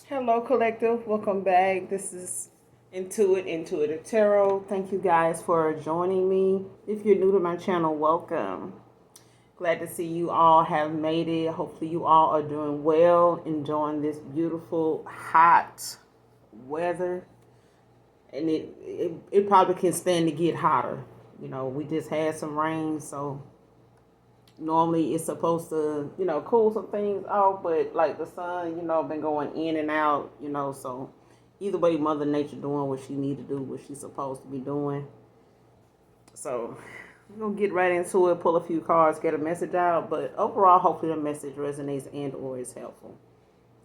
Hello, collective. Welcome back. This is Intuitive Tarot. Thank you guys for joining me. If you're new to my channel, welcome. Glad to see you all have made it. Hopefully, you all are doing well, enjoying this beautiful, hot weather. And it probably can stand to get hotter. We just had some rain, so normally it's supposed to, cool some things off, but like the sun, been going in and out, so either way, Mother Nature doing what she need to do, what she's supposed to be doing. So we're gonna get right into it, pull a few cards, get a message out, but overall, hopefully the message resonates and or is helpful.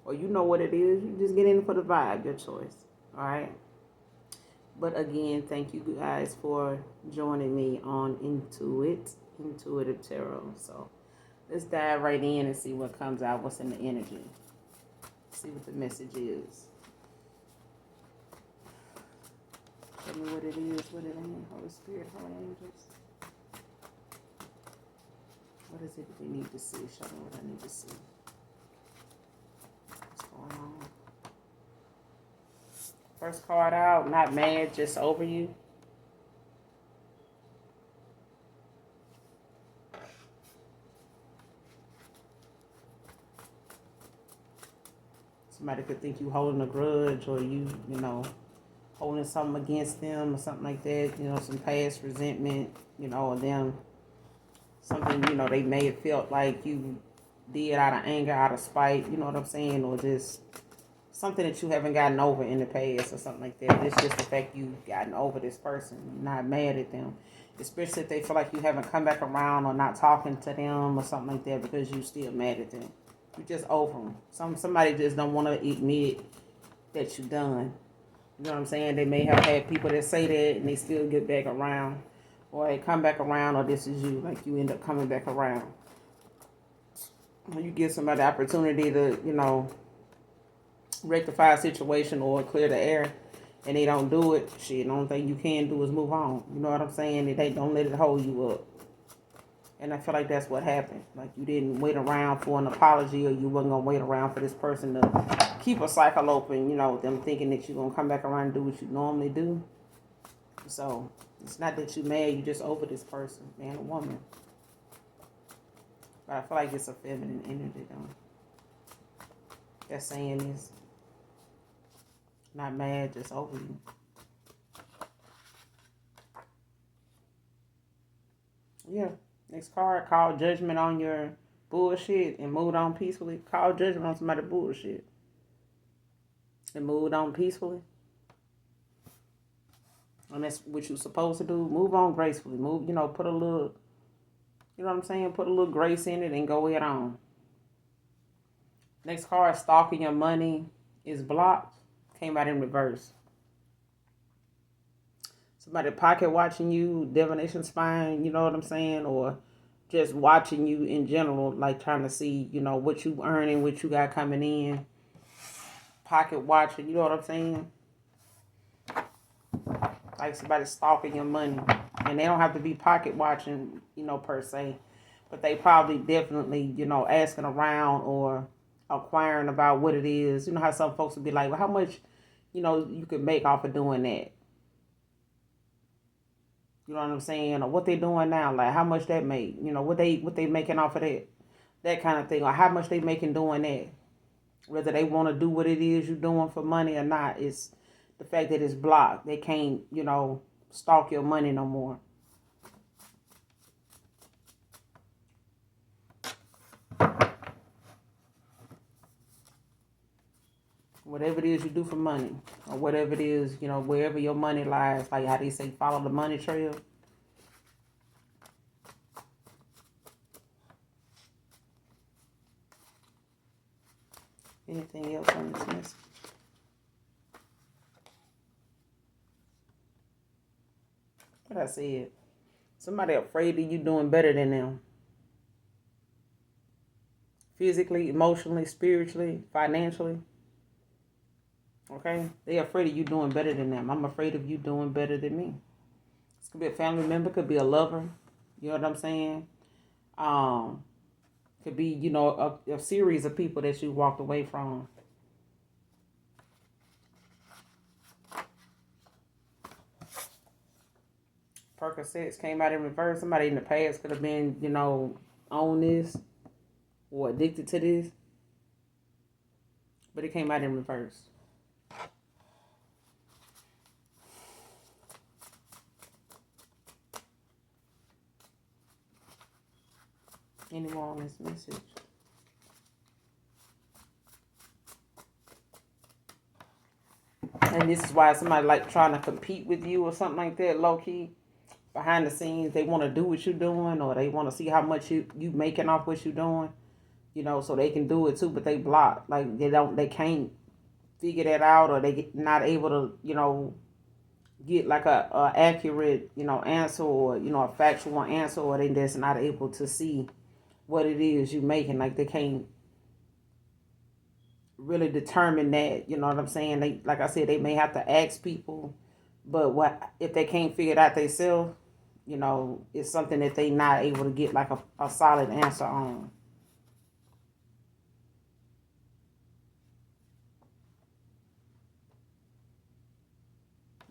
Or you know what it is, you just get in for the vibe, your choice. All right. But again, thank you guys for joining me on Intuitive Tarot. So let's dive right in and see what comes out, what's in the energy. See what the message is. Tell me what it is, what it ain't. Holy Spirit, Holy Angels. What is it that they need to see? Show me what I need to see. What's going on? First card out, not mad, just over you. Somebody could think you holding a grudge, or you holding something against them or something like that, some past resentment, or them, something, they may have felt like you did out of anger, out of spite, you know what I'm saying, or just something that you haven't gotten over in the past or something like that. It's just the fact you've gotten over this person. You're not mad at them, especially if they feel like you haven't come back around or not talking to them or something like that because you still mad at them. You just over them. Somebody just don't want to admit that you done. You know what I'm saying? They may have had people that say that and they still get back around, or they come back around, or this is you, like you end up coming back around. When you give somebody the opportunity to, rectify a situation or clear the air, and they don't do it, shit, the only thing you can do is move on. You know what I'm saying? They don't let it hold you up. And I feel like that's what happened. Like you didn't wait around for an apology, or you wasn't going to wait around for this person to keep a cycle open, them thinking that you're going to come back around and do what you normally do. So it's not that you're mad, you just over this person, man or woman. But I feel like it's a feminine energy, though. That saying is not mad, just over you. Yeah. Next card, call judgment on your bullshit and move on peacefully. Call judgment on somebody's bullshit and move on peacefully. And that's what you're supposed to do. Move on gracefully. Move, put a little, you know what I'm saying? Put a little grace in it and go it on. Next card, stalking your money is blocked. Came out in reverse. Somebody pocket watching you, divination spying, you know what I'm saying? Or just watching you in general, like trying to see, what you earning, what you got coming in. Pocket watching, you know what I'm saying? Like somebody stalking your money. And they don't have to be pocket watching, per se. But they probably definitely, asking around or acquiring about what it is. You know how some folks would be like, well, how much, you could make off of doing that? You know what I'm saying? Or what they doing now, like how much that make, what they making off of that kind of thing, or how much they making doing that. Whether they want to do what it is you're doing for money or not, it's the fact that it's blocked. They can't, stalk your money no more. Whatever it is you do for money, or whatever it is, wherever your money lies, like how they say, follow the money trail. Anything else on this message? What I said. Somebody afraid of you doing better than them. Physically, emotionally, spiritually, financially. Okay? They afraid of you doing better than them. I'm afraid of you doing better than me. This could be a family member, could be a lover. You know what I'm saying? Could be, a series of people that you walked away from. Percocets came out in reverse. Somebody in the past could have been, on this or addicted to this, but it came out in reverse. Any more on this message? And this is why somebody like trying to compete with you or something like that, low key. Behind the scenes, they want to do what you're doing, or they want to see how much you making off what you're doing, so they can do it too, but they block. Like they can't figure that out, or they not able to, get like a accurate, answer, or a factual answer, or they just not able to see what it is you making. Like they can't really determine that. You know what I'm saying? They, like I said, they may have to ask people, but what if they can't figure it out themselves? It's something that they not able to get like a solid answer on.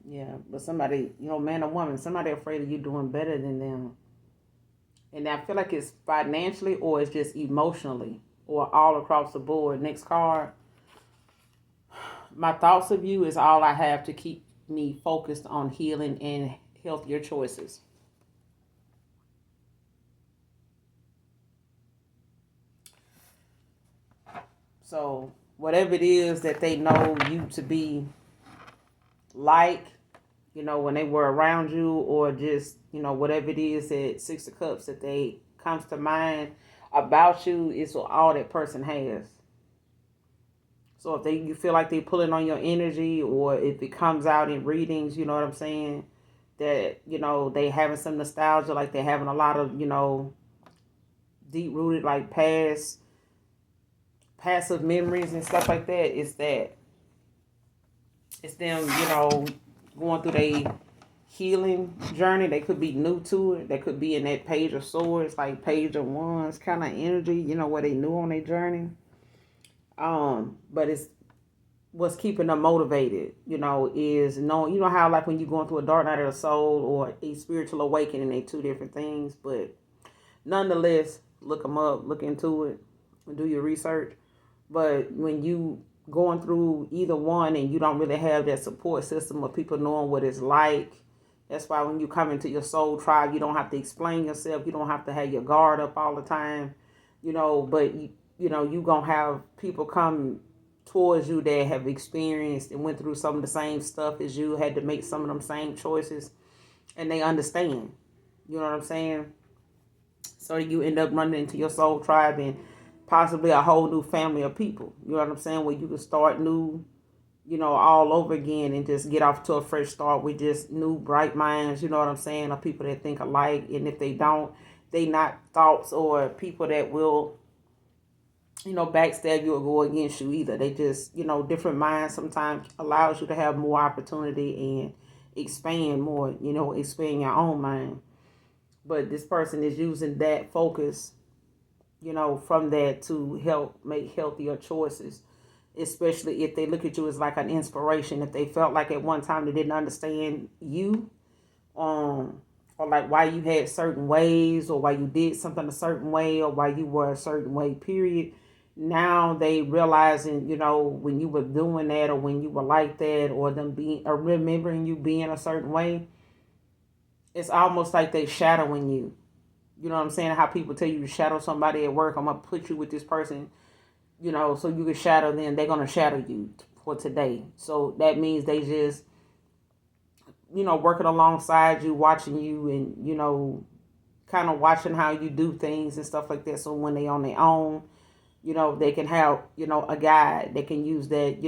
Yeah, but somebody, man or woman, somebody afraid of you doing better than them. And I feel like it's financially or it's just emotionally or all across the board. Next card. My thoughts of you is all I have to keep me focused on healing and healthier choices. So whatever it is that they know you to be like, when they were around you, or just, whatever it is that Six of Cups that they comes to mind about you is all that person has. So if you feel like they pulling on your energy, or if it comes out in readings, you know what I'm saying, that, they having some nostalgia, like they're having a lot of, deep rooted, like passive memories and stuff like that, it's them, going through their healing journey. They could be new to it. They could be in that Page of Swords, like Page of Wands kind of energy, where they new on their journey. But it's what's keeping them motivated, is knowing, how like when you're going through a dark night of the soul or a spiritual awakening, they two different things. But nonetheless, look them up, look into it, and do your research. But when you going through either one and you don't really have that support system of people knowing what it's like, that's why when you come into your soul tribe, you don't have to explain yourself. You don't have to have your guard up all the time, but you going to have people come towards you that have experienced and went through some of the same stuff as you, had to make some of them same choices, and they understand. You know what I'm saying? So you end up running into your soul tribe and possibly a whole new family of people. You know what I'm saying? Where you can start new, all over again, and just get off to a fresh start with just new bright minds, you know what I'm saying, of people that think alike. And if they don't, they not thoughts or people that will, backstab you or go against you either. They just, different minds sometimes allows you to have more opportunity and expand more, expand your own mind. But this person is using that focus, from that to help make healthier choices, especially if they look at you as like an inspiration. If they felt like at one time they didn't understand you, or like why you had certain ways, or why you did something a certain way, or why you were a certain way, period. Now they realizing, when you were doing that, or when you were like that, or them being, or remembering you being a certain way, it's almost like they shadowing you. You know what I'm saying? How people tell you to shadow somebody at work. I'm going to put you with this person, so you can shadow them. They're going to shadow you for today. So that means they just, working alongside you, watching you, and, kind of watching how you do things and stuff like that. So when they on their own, they can have, a guide. They can use that,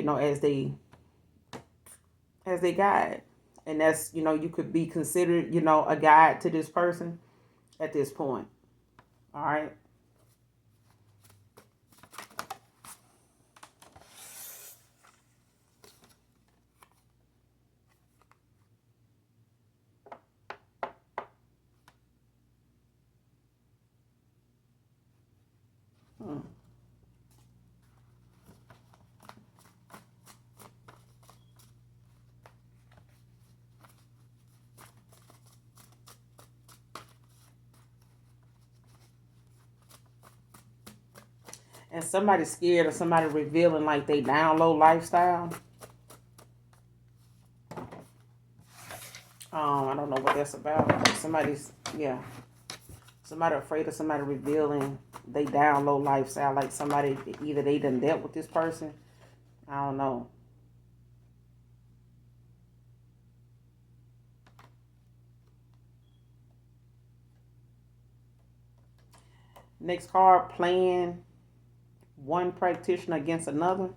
as they guide. And that's, you could be considered, a guide to this person at this point. All right. and somebody scared of somebody revealing like they down low lifestyle. I don't know what that's about. Somebody afraid of somebody revealing they down low lifestyle. Like somebody, either they done dealt with this person. I don't know. Next card, playing one practitioner against another.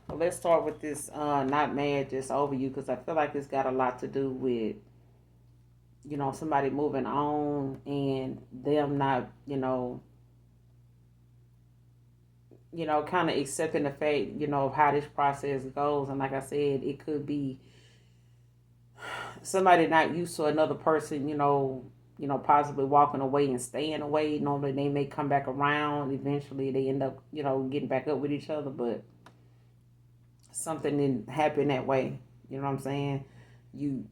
Well, let's start with this not mad, just over you, because I feel like it's got a lot to do with, somebody moving on and them not, kind of accepting the fact, of how this process goes. And like I said, it could be somebody not used to another person, possibly walking away and staying away. Normally they may come back around. Eventually they end up, getting back up with each other, but something didn't happen that way. You know what I'm saying? You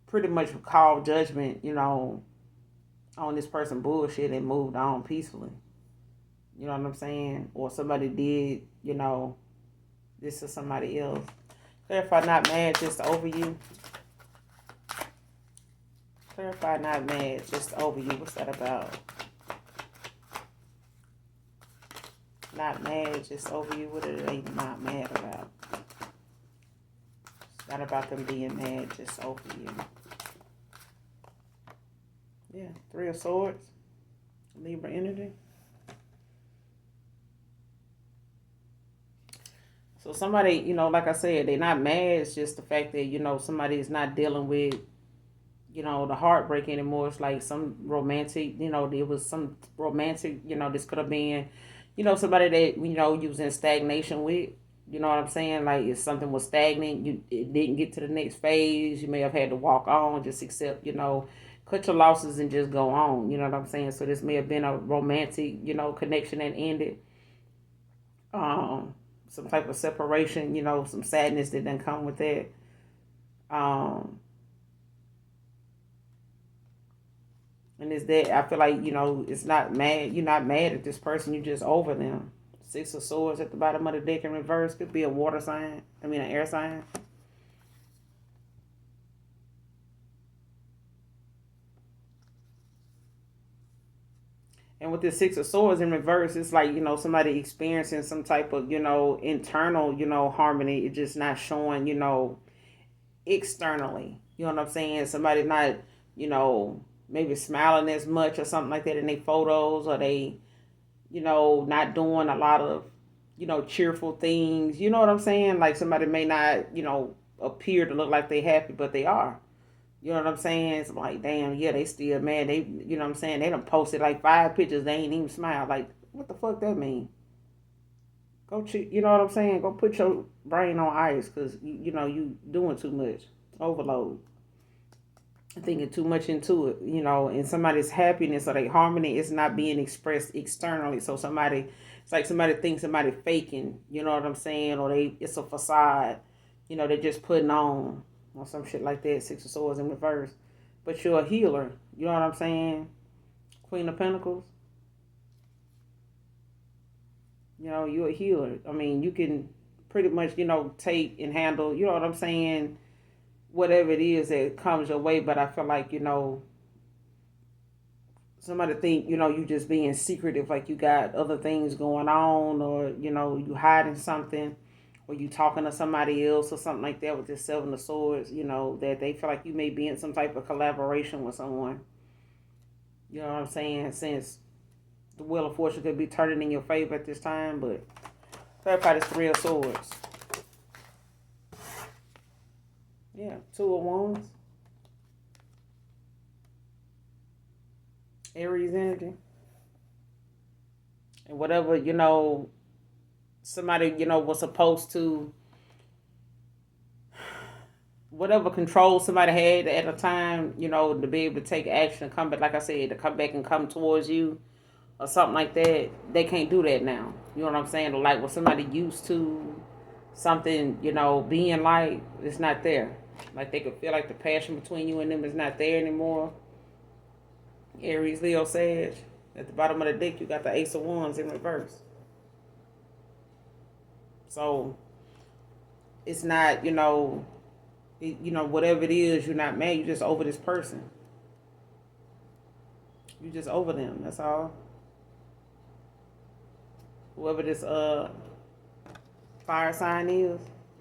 pretty much call judgment, on this person bullshit and moved on peacefully. You know what I'm saying? Or somebody did, this to somebody else. Clarify not mad, just over you. Clarify not mad, just over you. What's that about? Not mad, just over you. What are they not mad about? It's not about them being mad, just over you. Yeah, Three of Swords. Libra energy. So somebody, like I said, they're not mad. It's just the fact that, somebody is not dealing with, the heartbreak anymore. It's like some romantic, there was some romantic, this could have been, somebody that, you was in stagnation with. You know what I'm saying? Like if something was stagnant, it didn't get to the next phase. You may have had to walk on, just accept, cut your losses and just go on. You know what I'm saying? So this may have been a romantic, connection that ended. Some type of separation, some sadness that didn't come with that. And it's that I feel like, it's not mad. You're not mad at this person. You're just over them. Six of Swords at the bottom of the deck in reverse. Could be a water sign. An air sign. And with this Six of Swords in reverse, it's like, somebody experiencing some type of, internal, harmony. It's just not showing, externally. You know what I'm saying? Somebody not, maybe smiling as much or something like that in their photos, or they, not doing a lot of, cheerful things. You know what I'm saying? Like somebody may not, appear to look like they happy, but they are. You know what I'm saying? It's like, damn, yeah, they still mad. They, you know what I'm saying? They done posted like 5 pictures. They ain't even smile. Like, what the fuck that mean? Go cheat. You know what I'm saying? Go put your brain on ice, because, you doing too much. Overload. Thinking too much into it, and somebody's happiness or their harmony is not being expressed externally. So it's like somebody thinks somebody faking, you know what I'm saying? Or it's a facade, they're just putting on or some shit like that. Six of Swords in reverse. But you're a healer, you know what I'm saying? Queen of Pentacles. You're a healer. I mean, you can pretty much, take and handle, you know what I'm saying, whatever it is that comes your way. But I feel like, somebody think, you just being secretive, like you got other things going on, or, you hiding something, or you talking to somebody else or something like that with this Seven of Swords, that they feel like you may be in some type of collaboration with someone. You know what I'm saying? Since the Wheel of Fortune could be turning in your favor at this time, but clarify this Three of Swords. Yeah, Two of Wands. Aries energy. And whatever, somebody, was supposed to, whatever control somebody had at a time, to be able to take action, come back, like I said, to come back and come towards you or something like that, they can't do that now. You know what I'm saying? Like when somebody used to something, being like, it's not there. Like they could feel like the passion between you and them is not there anymore. Aries, Leo, Sag. At the bottom of the deck, you got the Ace of Wands in reverse. So it's not, whatever it is, you're not mad. You're just over this person. You're just over them. That's all. Whoever this fire sign is,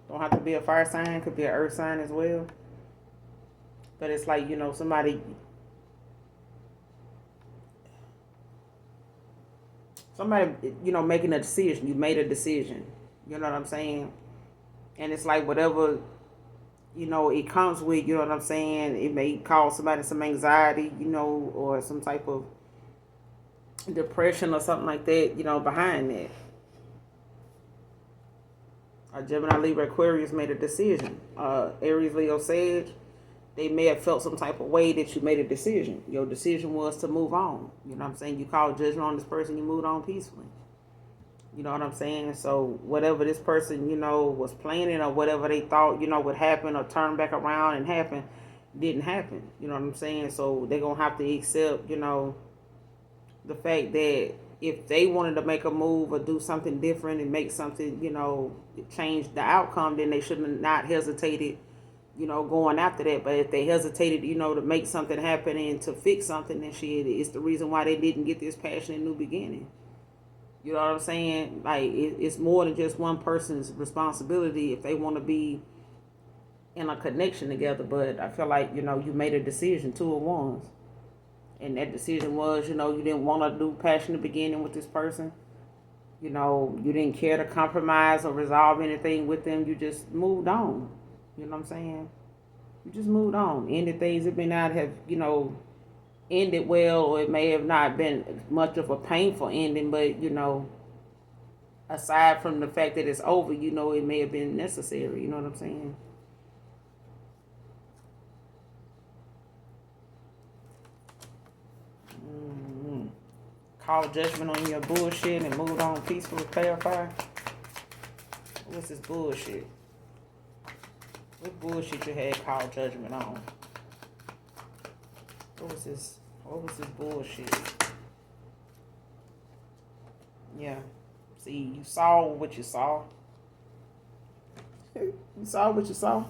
don't have to be a fire sign. Could be an earth sign as well. But it's like, somebody making a decision. You made a decision. You know what I'm saying? And it's like whatever, it comes with, you know what I'm saying? It may cause somebody some anxiety, or some type of depression or something like that, behind that. Gemini, Libra, Aquarius made a decision. Aries, Leo, Sag, they may have felt some type of way that you made a decision. Your decision was to move on. You know what I'm saying? You called judgment on this person, you moved on peacefully. You know what I'm saying? So whatever this person, was planning or whatever they thought, would happen or turn back around and happen, didn't happen. You know what I'm saying? So they're going to have to accept, the fact that if they wanted to make a move or do something different and make something, change the outcome, then they should have not hesitated, going after that. But if they hesitated, to make something happen and to fix something, then shit, it's the reason why they didn't get this passionate new beginning. You know what I'm saying? Like, it's more than just one person's responsibility if they want to be in a connection together. But I feel like, you made a decision, 2 of Wands. And that decision was, you didn't want to do passionate beginning with this person. You didn't care to compromise or resolve anything with them. You just moved on. You know what I'm saying? You just moved on. Ended things that may not have, ended well, or it may have not been much of a painful ending, but, aside from the fact that it's over, it may have been necessary. You know what I'm saying? Call judgment on your bullshit and move on peacefully. Clarify. What's this bullshit? What bullshit you had called judgment on? What was this bullshit? Yeah. See, you saw what you saw. You saw what you saw.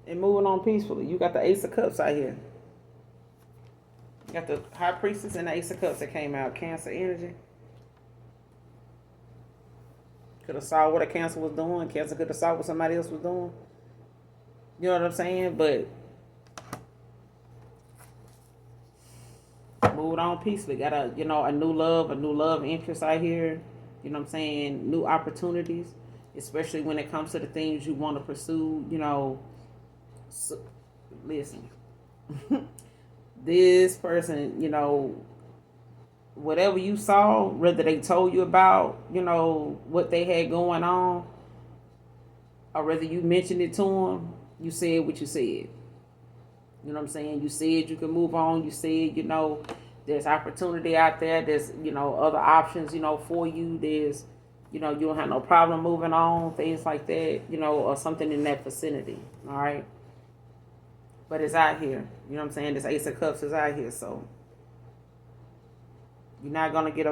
And moving on peacefully. You got the Ace of Cups out here. You got the High Priestess and the Ace of Cups that came out. Cancer energy. Could have saw what a Cancer was doing. Cancer could have saw what somebody else was doing. You know what I'm saying? But moved on peacefully. Got a new love interest out here. You know what I'm saying? New opportunities, especially when it comes to the things you want to pursue. So, listen. This person, whatever you saw, whether they told you about, what they had going on, or whether you mentioned it to them, you said what you said. You know what I'm saying? You said you can move on. You said, there's opportunity out there. There's, other options, for you. There's, you don't have no problem moving on, things like that, or something in that vicinity. All right. But it's out here. You know what I'm saying? This Ace of Cups is out here. So you're not going to get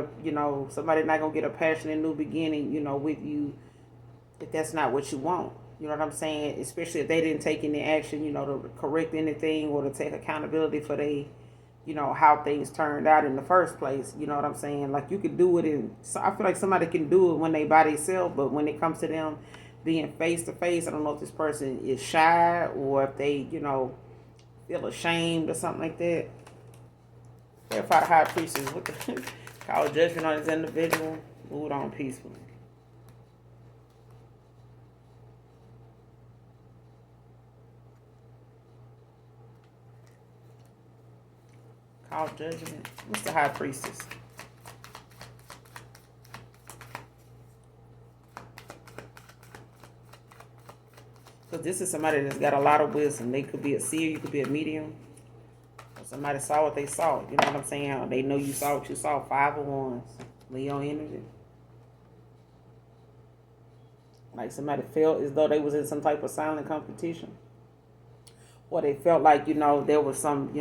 somebody's not going to get a passionate new beginning, with you if that's not what you want. You know what I'm saying? Especially if they didn't take any action, to correct anything or to take accountability for how things turned out in the first place. You know what I'm saying? Like, you could do it so I feel like somebody can do it when they by themselves, but when it comes to them being face to face, I don't know if this person is shy or if they, feel ashamed or something like that. Verify the High Priestess. What the call judgment on this individual. Moved on peacefully. Call judgment. What's the High Priestess? Because this is somebody that's got a lot of wisdom. They could be a seer, you could be a medium. Or somebody saw what they saw. You know what I'm saying? They know you saw what you saw. 5 of Wands. Leo energy. Like somebody felt as though they was in some type of silent competition. Or they felt like, there was some,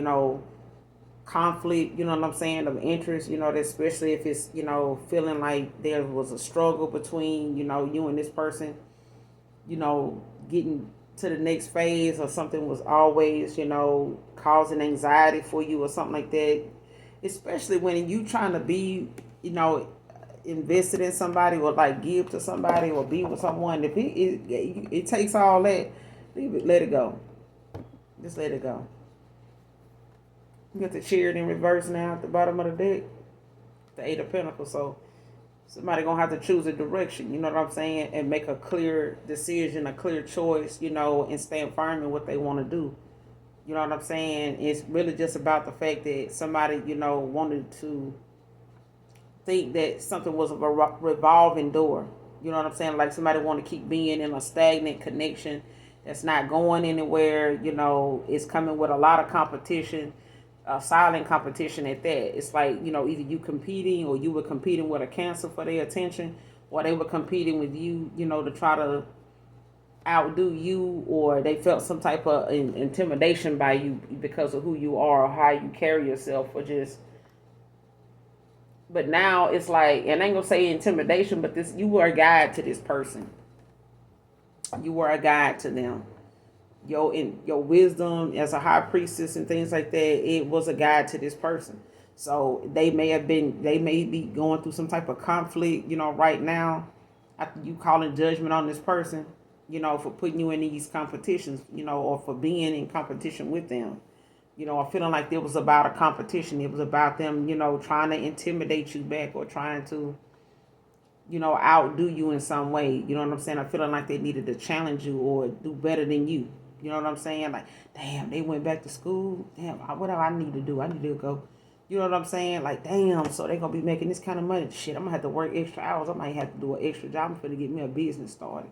conflict, you know what I'm saying, of interest, especially if it's, feeling like there was a struggle between, you and this person, getting to the next phase, or something was always, causing anxiety for you or something like that. Especially when you trying to be, invested in somebody, or like give to somebody, or be with someone. If it takes all that, leave it, let it go. Just let it go. You got the Chariot in reverse now at the bottom of the deck. The 8 of Pentacles. So somebody gonna have to choose a direction, you know what I'm saying, and make a clear decision, a clear choice, and stand firm in what they want to do. You know what I'm saying? It's really just about the fact that somebody, wanted to think that something was a revolving door. You know what I'm saying? Like somebody want to keep being in a stagnant connection that's not going anywhere. It's coming with a lot of competition, silent competition at that. It's like, either you competing, or you were competing with a Cancer for their attention, or they were competing with you, to try to outdo you, or they felt some type of intimidation by you because of who you are or how you carry yourself, or just. But now it's like, and I ain't gonna say intimidation, but you were a guide to this person. You were a guide to them. Your wisdom as a high priestess and things like that, it was a guide to this person. So they may be going through some type of conflict, right now, after you calling judgment on this person, for putting you in these competitions, or for being in competition with them. Or feeling like it was about a competition. It was about them, trying to intimidate you back, or trying to, outdo you in some way. You know what I'm saying? I'm feeling like they needed to challenge you or do better than you. You know what I'm saying? Like, damn, they went back to school. Damn, what do I need to do? I need to go. You know what I'm saying? Like, damn, so they going to be making this kind of money. Shit, I'm going to have to work extra hours. I might have to do an extra job. I'm going to get me a business started.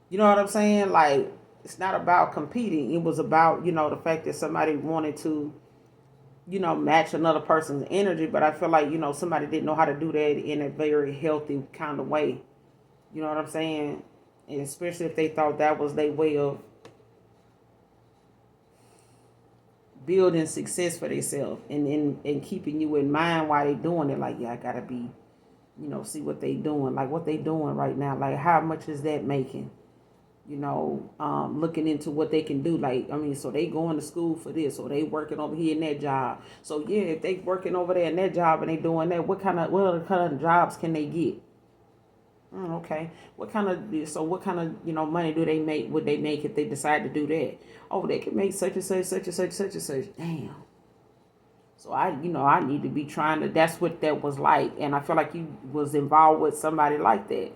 You know what I'm saying? Like, it's not about competing. It was about, the fact that somebody wanted to, match another person's energy. But I feel like, somebody didn't know how to do that in a very healthy kind of way. You know what I'm saying? And especially if they thought that was their way of building success for themselves, and keeping you in mind while they doing it. Like, yeah, I gotta be, see what they doing, like what they doing right now, like how much is that making, looking into what they can do. Like, I mean, so they going to school for this, or they working over here in that job. So yeah, if they working over there in that job and they doing that, what other kind of jobs can they get? Okay. What kind of money do they make? Would they make if they decide to do that? Oh, they can make such and such, such and such, such and such. Damn. So I need to be trying to. That's what that was like, and I feel like you was involved with somebody like that,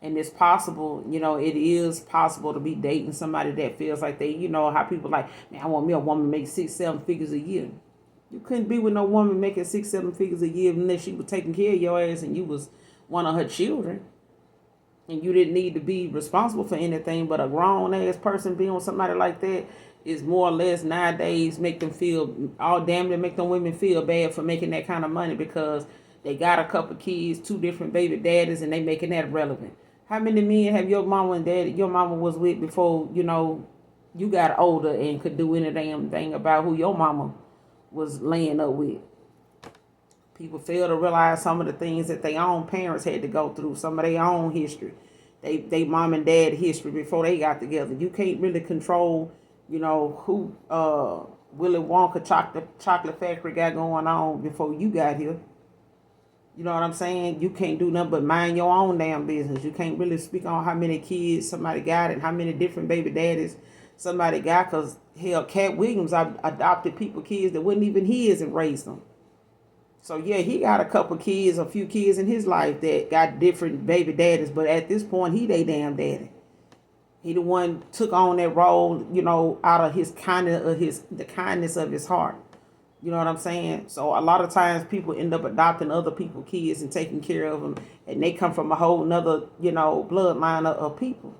and it's possible. It is possible to be dating somebody that feels like they. How people like, man, I want me a woman make 6-7 figures a year. You couldn't be with no woman making 6-7 figures a year unless she was taking care of your ass and you was one of her children. And you didn't need to be responsible for anything. But a grown ass person being with somebody like that is more or less nowadays make them feel all damn near make them women feel bad for making that kind of money, because they got a couple kids, 2 different baby daddies, and they making that relevant. How many men have your mama and daddy your mama was with before you got older and could do any damn thing about who your mama was laying up with? People fail to realize some of the things that their own parents had to go through, some of their own history, they mom and dad history before they got together. You can't really control, who Willy Wonka chocolate factory got going on before you got here. You know what I'm saying? You can't do nothing but mind your own damn business. You can't really speak on how many kids somebody got and how many different baby daddies somebody got, because hell, Cat Williams adopted people kids that wasn't even his and raised them. So yeah, he got a few kids in his life that got different baby daddies, but at this point, he they damn daddy. He the one took on that role, out of his the kindness of his heart. You know what I'm saying? So a lot of times people end up adopting other people's kids and taking care of them, and they come from a whole nother, bloodline of people.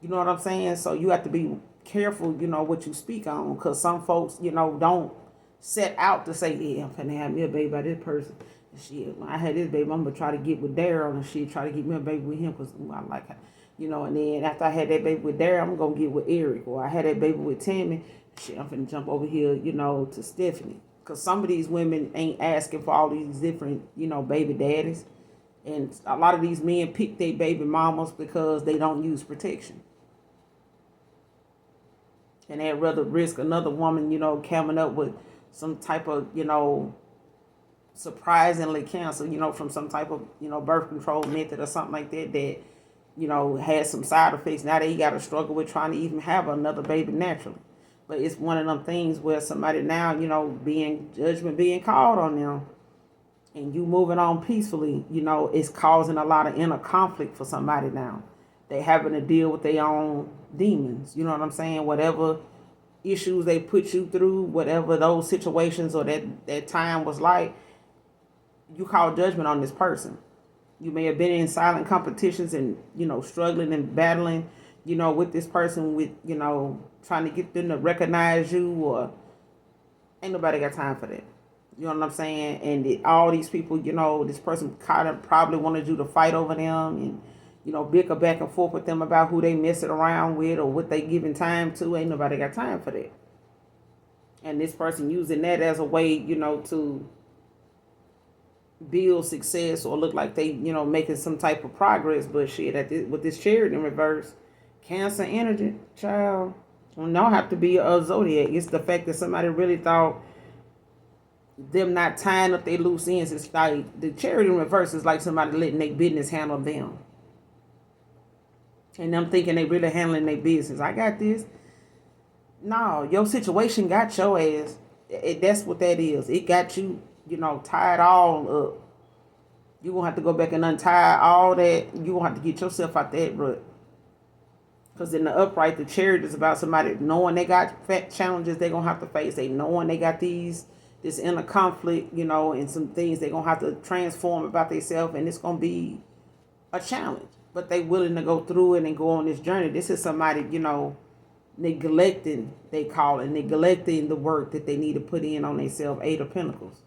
You know what I'm saying? So you have to be careful, what you speak on, because some folks, don't set out to say, yeah, I'm finna have me a baby by this person. Shit, when I had this baby, I'm gonna try to get with Daryl and shit, try to get me a baby with him because I like her. And then after I had that baby with Daryl, I'm gonna get with Eric. Or I had that baby with Tammy, shit, I'm finna jump over here, to Stephanie. Because some of these women ain't asking for all these different, baby daddies. And a lot of these men pick their baby mamas because they don't use protection. And they'd rather risk another woman, coming up with some type of, surprisingly cancer, from some type of, birth control method or something like that, had some side effects. Now they got to struggle with trying to even have another baby naturally. But it's one of them things where somebody now, judgment being called on them, and you moving on peacefully, it's causing a lot of inner conflict for somebody now. They having to deal with their own demons. You know what I'm saying? Whatever issues they put you through, whatever those situations or that time was like, you call judgment on this person. You may have been in silent competitions and, struggling and battling, with this person, with, trying to get them to recognize you, or ain't nobody got time for that. You know what I'm saying? And all these people, this person kind of probably wanted you to fight over them and, bicker back and forth with them about who they messing around with or what they giving time to. Ain't nobody got time for that. And this person using that as a way, to build success or look like they, making some type of progress. But shit, with this Chariot in reverse, Cancer energy, child, don't have to be a zodiac. It's the fact that somebody really thought them not tying up their loose ends. It's like the Chariot in reverse is like somebody letting their business handle them. And them thinking they really handling their business. I got this. No, your situation got your ass. That's what that is. It got you, tied all up. You're going to have to go back and untie all that. You're going to have to get yourself out that rut. Because in the upright, the Chariot is about somebody knowing they got challenges they're going to have to face. They knowing they got this inner conflict, and some things they're going to have to transform about themselves. And it's going to be a challenge. But they willing to go through it and go on this journey. This is somebody, neglecting, they call it, neglecting the work that they need to put in on themselves. 8 of Pentacles.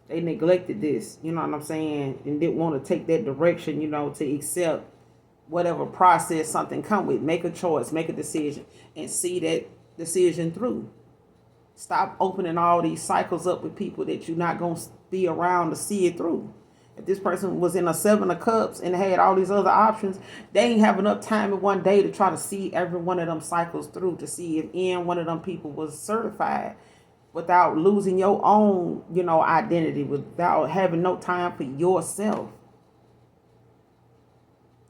They neglected this, you know what I'm saying? And didn't want to take that direction, to accept whatever process something come with. Make a choice, make a decision, and see that decision through. Stop opening all these cycles up with people that you're not going to be around to see it through. If this person was in a 7 of Cups and had all these other options, they ain't have enough time in one day to try to see every one of them cycles through, to see if any one of them people was certified, without losing your own, identity, without having no time for yourself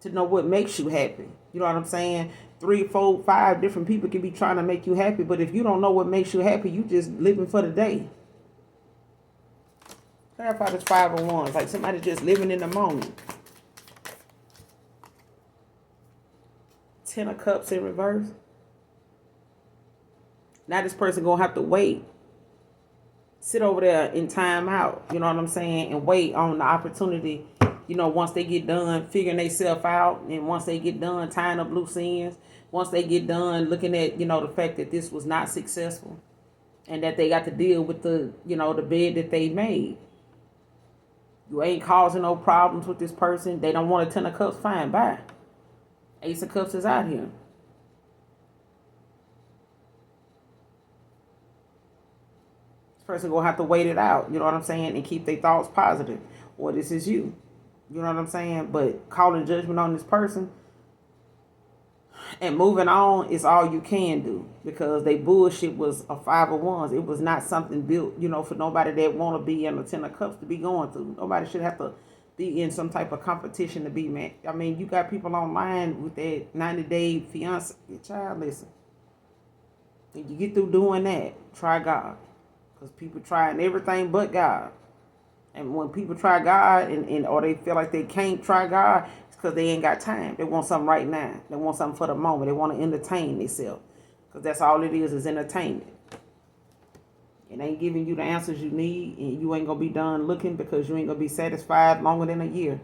to know what makes you happy. You know what I'm saying? 3, 4, 5 different people can be trying to make you happy, but if you don't know what makes you happy, you just living for the day. Clarify this 5 of Wands, like somebody just living in the moment. 10 of Cups in reverse. Now this person gonna have to wait. Sit over there in time out, you know what I'm saying? And wait on the opportunity, once they get done figuring themselves out, and once they get done tying up loose ends, once they get done looking at, the fact that this was not successful and that they got to deal with the, the bed that they made. You ain't causing no problems with this person. They don't want a 10 of Cups, fine, bye. Ace of Cups is out here. Person gonna have to wait it out, you know what I'm saying, and keep their thoughts positive. Or this is you. You know what I'm saying? But calling judgment on this person and moving on is all you can do, because they bullshit was a 5 of Wands. It was not something built, for nobody that want to be in a 10 of Cups to be going through. Nobody should have to be in some type of competition to be mad. I mean, you got people online with that 90-day fiance. Child, listen. When you get through doing that, try God. Because people trying everything but God. And when people try God or they feel like they can't try God, it's because they ain't got time. They want something right now. They want something for the moment. They want to entertain themselves. Because that's all it is entertainment. It ain't giving you the answers you need, and you ain't going to be done looking, because you ain't going to be satisfied longer than a year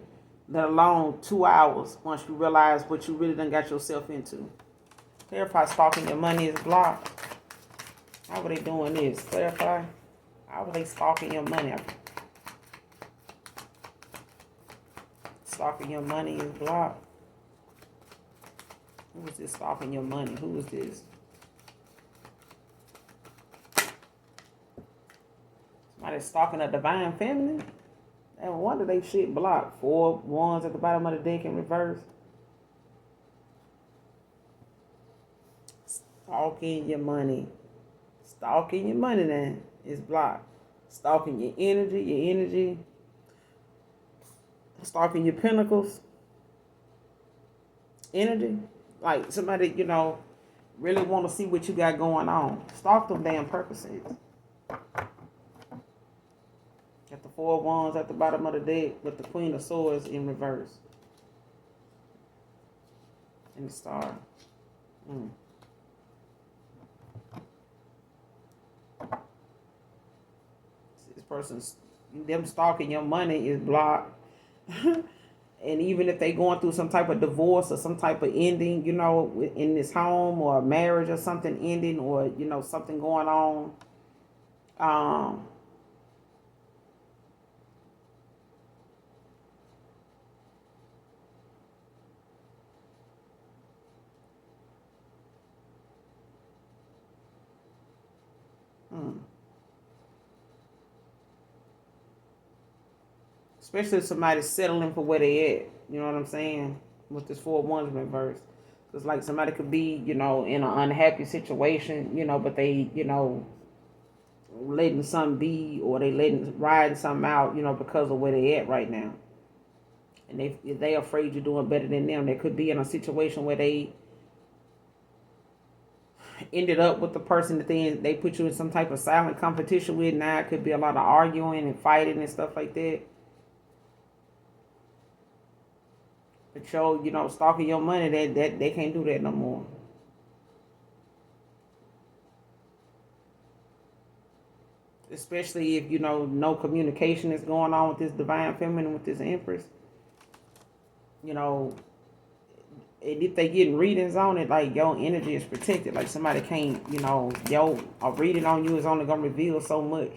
let alone 2 hours once you realize what you really done got yourself into. Clarify, stalking your money is blocked. How are they doing this? Clarify. How are they stalking your money? Stalking your money is blocked. Who is this stalking your money? Who is this? Somebody stalking a divine feminine? And wonder they shit blocked. 4 wands at the bottom of the deck in reverse. Stalking your money. Stalking your money then is blocked. Stalking your energy. Stalking your pentacles. Energy. Like somebody, really want to see what you got going on. Stalk them damn purposes. Got the 4 wands at the bottom of the deck with the Queen of Swords in reverse. And the Star. This person's, them stalking your money is blocked. And even if they going through some type of divorce or some type of ending, in this home or a marriage or something ending or, something going on, especially if somebody's settling for where they at. You know what I'm saying? With this 4 wands reverse. It's like somebody could be, in an unhappy situation, but they, letting something be or they riding something out, because of where they at right now. And if they afraid you're doing better than them, they could be in a situation where they ended up with the person that they put you in some type of silent competition with. Now it could be a lot of arguing and fighting and stuff like that. But stalking your money, that they can't do that no more. Especially if no communication is going on with this divine feminine, with this empress. And if they getting readings on it, like your energy is protected. Like somebody can't, a reading on you is only gonna reveal so much.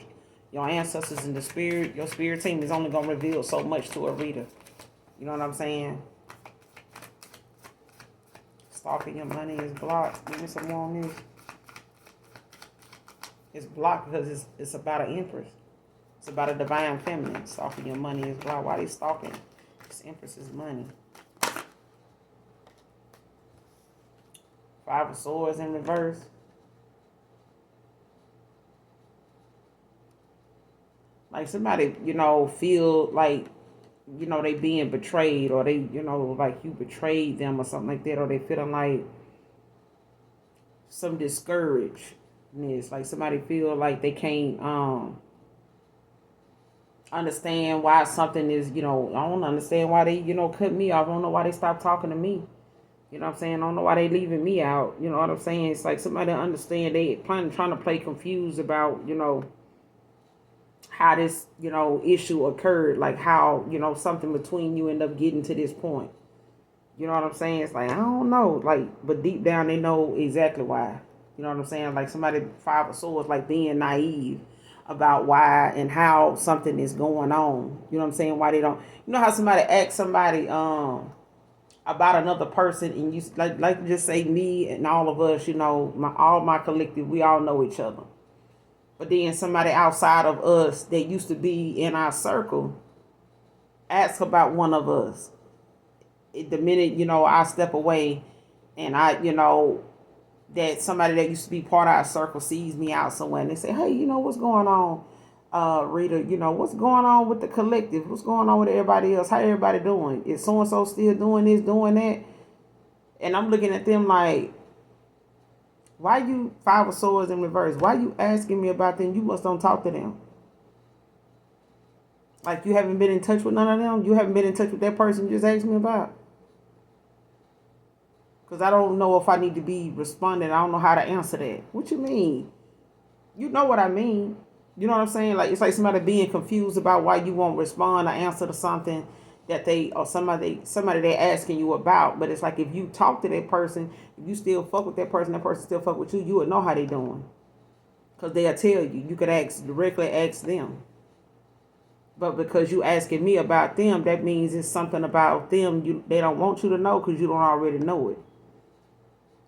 Your ancestors in the spirit, your spirit team is only gonna reveal so much to a reader. You know what I'm saying? Stalking your money is blocked. Give me some more on this. It's blocked because it's about an empress. It's about a divine feminine. Stalking your money is blocked. Why are they stalking? This empress's money. 5 of Swords in reverse. Like somebody, feel like, they being betrayed, or they, like you betrayed them or something like that, or they feeling like some discouragedness. Like somebody feel like they can't understand why something is, I don't understand why they, cut me off. I don't know why they stopped talking to me. You know what I'm saying? I don't know why they leaving me out. You know what I'm saying? It's like somebody understand they trying to play confused about, how this, issue occurred. Like how, something between you end up getting to this point. You know what I'm saying? It's like, I don't know. Like, but deep down they know exactly why. You know what I'm saying? Like somebody, 5 of Swords, like being naive about why and how something is going on. You know what I'm saying? Why they don't. You know how somebody asks somebody, about another person, and you like just say me and all of us, all my collective, we all know each other. But then somebody outside of us that used to be in our circle asks about one of us. The minute, I step away and I, that somebody that used to be part of our circle sees me out somewhere and they say, hey, what's going on? Rita, what's going on with the collective? What's going on with everybody else? How everybody doing? Is so-and-so still doing this, doing that? And I'm looking at them like, why you 5 of Swords in reverse? Why you asking me about them? You must don't talk to them. Like you haven't been in touch with none of them? You haven't been in touch with that person you just asked me about? Because I don't know if I need to be responding. I don't know how to answer that. What you mean? You know what I mean. You know what I'm saying? Like, it's like somebody being confused about why you won't respond or answer to something. that they, or somebody they asking you about. But it's like, if you talk to that person, if you still fuck with that person still fuck with you, you would know how they doing, because they'll tell you. You could directly ask them. But because you asking me about them, that means it's something about them they don't want you to know, because you don't already know it.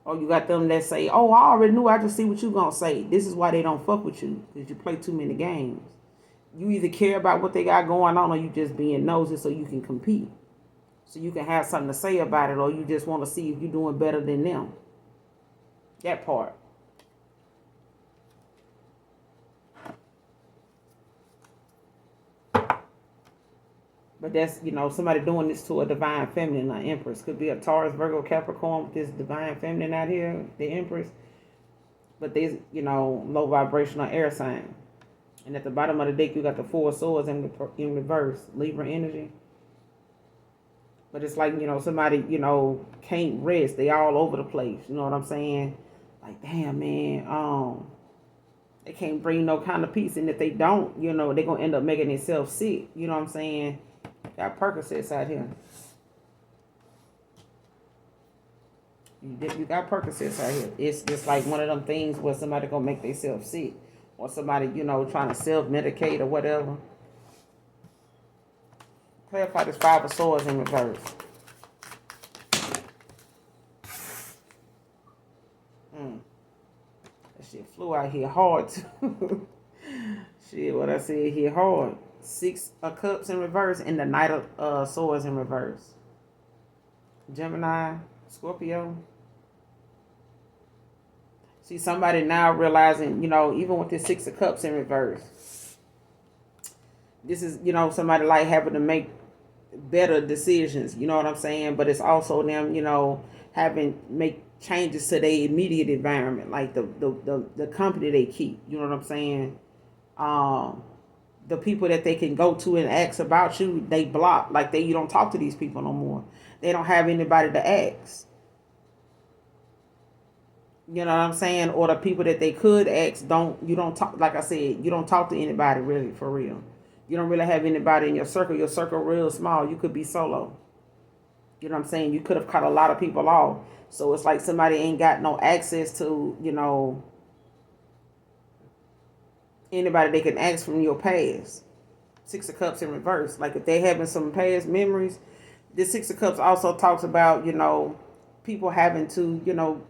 Or you got them that say, oh, I already knew, I just see what you gonna say. This is why they don't fuck with you, because you play too many games. You either care about what they got going on, or you just being nosy so you can compete. So you can have something to say about it, or you just want to see if you're doing better than them. That part. But that's, somebody doing this to a divine feminine, an empress. Could be a Taurus, Virgo, Capricorn with this divine feminine out here, the empress. But there's, low vibrational air sign. And at the bottom of the deck, you got the Four of Swords in reverse, Libra energy. But it's like, somebody, can't rest. They all over the place. You know what I'm saying? Like, damn, man, they can't bring no kind of peace. And if they don't, they're going to end up making themselves sick. You know what I'm saying? Got Percocets out here. You got Percocets out here. It's just like one of them things where somebody going to make themselves sick. Or somebody, trying to self-medicate or whatever. Clarify this Five of Swords in reverse. That shit flew out here hard too. Shit, what I said here hard. Six of Cups in reverse and the Knight of Swords in reverse. Gemini, Scorpio. See, somebody now realizing, even with the Six of Cups in reverse, this is, somebody like having to make better decisions, you know what I'm saying? But it's also them, having make changes to their immediate environment, like the company they keep, you know what I'm saying? The people that they can go to and ask about you, they block. Like you don't talk to these people no more. They don't have anybody to ask. You know what I'm saying? Or the people that they could ask, you don't talk, like I said, you don't talk to anybody really, for real. You don't really have anybody in your circle. Your circle real small. You could be solo. You know what I'm saying? You could have cut a lot of people off. So it's like somebody ain't got no access to, anybody they can ask from your past. Six of Cups in reverse. Like if they having some past memories, this Six of Cups also talks about, people having to,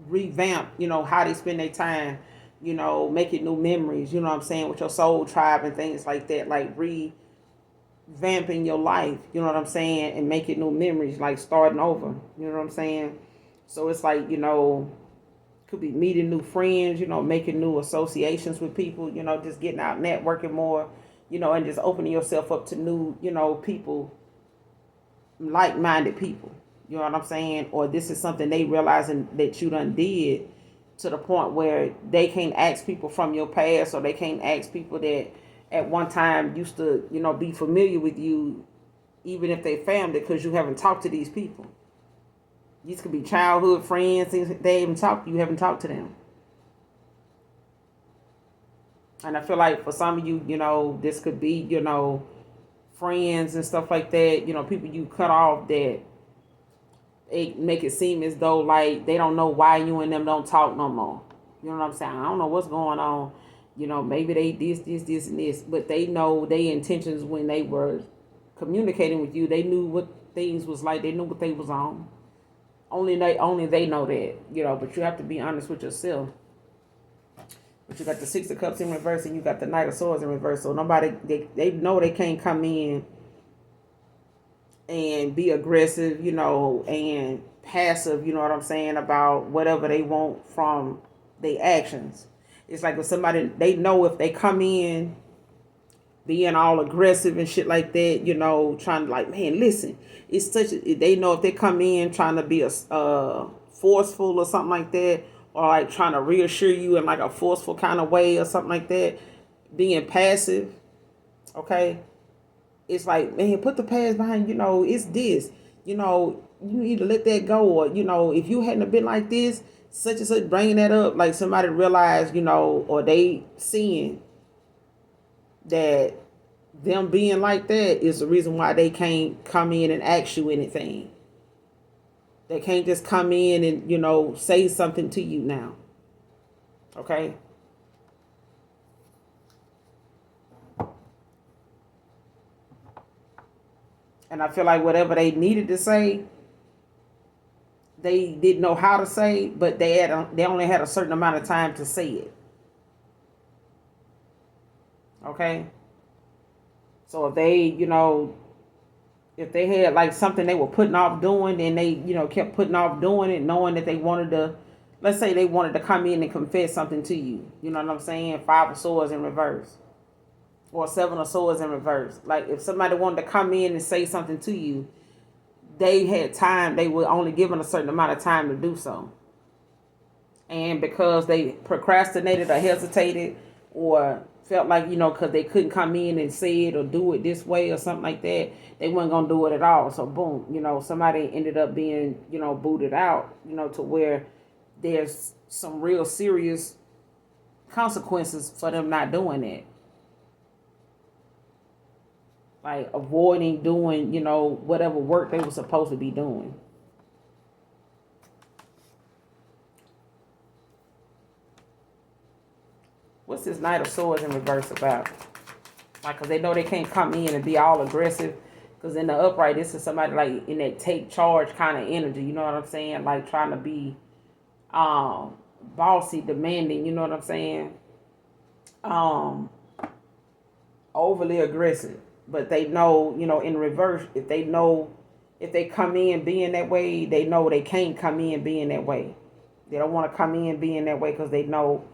revamp, how they spend their time, making new memories, you know what I'm saying, with your soul tribe and things like that, like revamping your life, you know what I'm saying, and making new memories, like starting over, you know what I'm saying. So it's like, could be meeting new friends, making new associations with people, just getting out networking more, and just opening yourself up to new, people, like-minded people. You know what I'm saying? Or this is something they realizing that you done did, to the point where they can't ask people from your past, or they can't ask people that at one time used to, be familiar with you, even if they family, because you haven't talked to these people. These could be childhood friends, things they haven't talked, you haven't talked to them. And I feel like for some of you, this could be, friends and stuff like that, people you cut off that it make it seem as though like they don't know why you and them don't talk no more. You know what I'm saying? I don't know what's going on. Maybe they this, and this, but they know their intentions when they were communicating with you. They knew what things was like. They knew what they was on. Only they know that, but you have to be honest with yourself. But you got the Six of Cups in reverse and you got the Knight of Swords in reverse. So nobody, they know they can't come in and be aggressive, and passive, you know what I'm saying, about whatever they want from their actions. It's like if somebody, they know if they come in being all aggressive and shit like that, trying to like, man, listen, it's they know if they come in trying to be a forceful or something like that, or like trying to reassure you in like a forceful kind of way or something like that, being passive, okay? It's like, man, put the past behind, it's this, you need to let that go. Or, if you hadn't been like this, such and such, bringing that up, like somebody realized, or they seeing that them being like that is the reason why they can't come in and ask you anything. They can't just come in and, say something to you now. Okay? And I feel like whatever they needed to say, they didn't know how to say, but they only had a certain amount of time to say it. Okay? So if if they had like something they were putting off doing and they, kept putting off doing it, knowing that they wanted to, let's say they wanted to come in and confess something to you. You know what I'm saying? 5 of Swords in reverse. Or 7 of Swords in reverse. Like if somebody wanted to come in and say something to you, they had time. They were only given a certain amount of time to do so. And because they procrastinated or hesitated or felt like, because they couldn't come in and say it or do it this way or something like that, they weren't going to do it at all. So, boom, somebody ended up being, booted out, to where there's some real serious consequences for them not doing it. Like avoiding doing, whatever work they were supposed to be doing. What's this Knight of Swords in reverse about? Like, because they know they can't come in and be all aggressive. Because in the upright, this is somebody like in that take charge kind of energy. You know what I'm saying? Like trying to be bossy, demanding. You know what I'm saying? Overly aggressive. But they know, in reverse, if they come in being that way, they know they can't come in being that way. They don't want to come in being that way because they know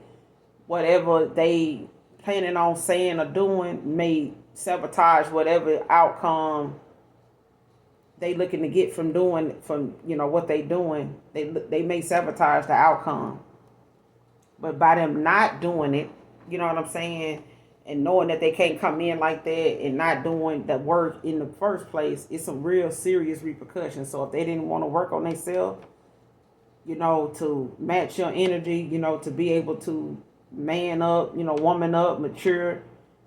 whatever they planning on saying or doing may sabotage whatever outcome they looking to get from what they doing. They may sabotage the outcome. But by them not doing it, you know what I'm saying, and knowing that they can't come in like that and not doing the work in the first place, it's some real serious repercussions. So if they didn't want to work on themselves, to match your energy, to be able to man up, woman up, mature,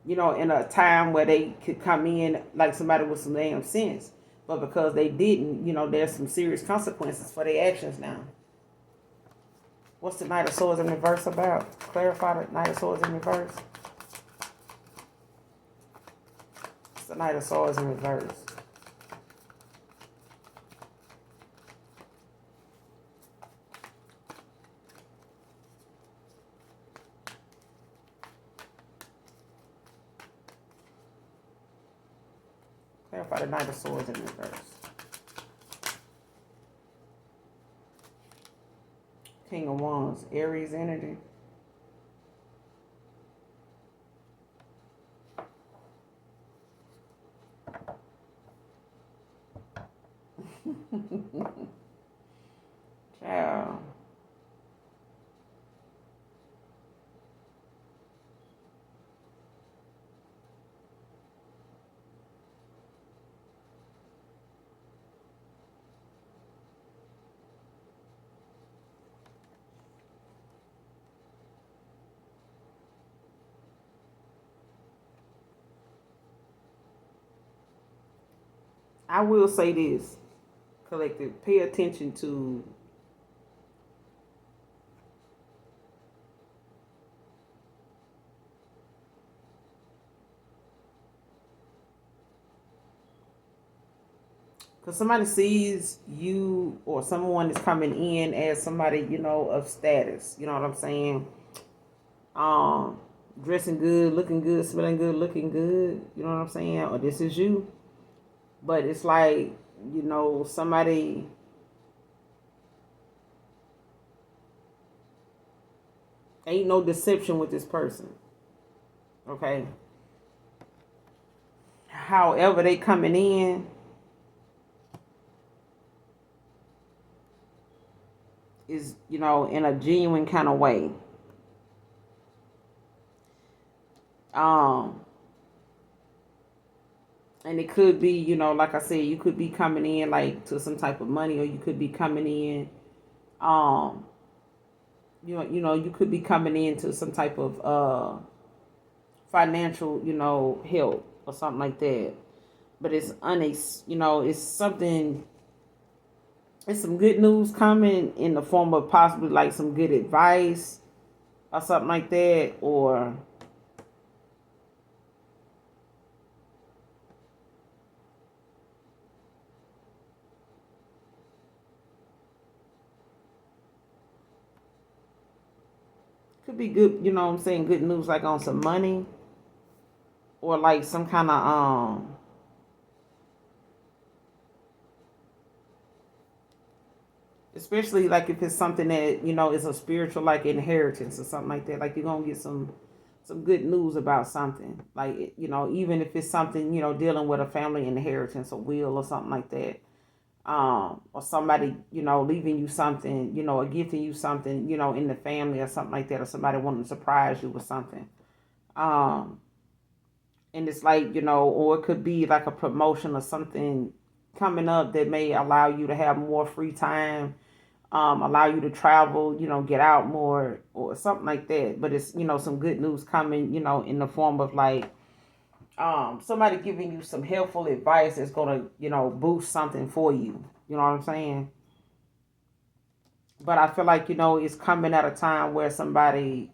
in a time where they could come in like somebody with some damn sense. But because they didn't, there's some serious consequences for their actions now. What's the Knight of Swords in reverse about? Clarify the Knight of Swords in reverse. What's the Knight of Swords in reverse? Clarify the Knight of Swords in reverse. King of Wands, Aries energy. Ciao. I will say this, collective, pay attention to because somebody sees you or someone is coming in as somebody, of status. You know what I'm saying? Dressing good, looking good, smelling good, looking good. You know what I'm saying? Or this is you. But it's like, somebody ain't no deception with this person. Okay? However they coming in, is, in a genuine kind of way. And it could be, like I said, you could be coming in like to some type of money, or you could be coming in, you could be coming into some type of financial, help or something like that. But it's it's something. It's some good news coming in the form of possibly like some good advice or something like that, or could be good. You know what I'm saying? Good news like on some money, or like some kind of especially like if it's something that is a spiritual like inheritance or something like that. Like you're gonna get some good news about something. Like even if it's something dealing with a family inheritance, a will or something like that. Or somebody leaving you something, or gifting you something, in the family or something like that, or somebody wanting to surprise you with something. Um, and it's like or it could be like a promotion or something coming up that may allow you to have more free time, allow you to travel, get out more or something like that. But it's some good news coming, in the form of like somebody giving you some helpful advice that's gonna boost something for you. You know what I'm saying? But I feel like it's coming at a time where somebody,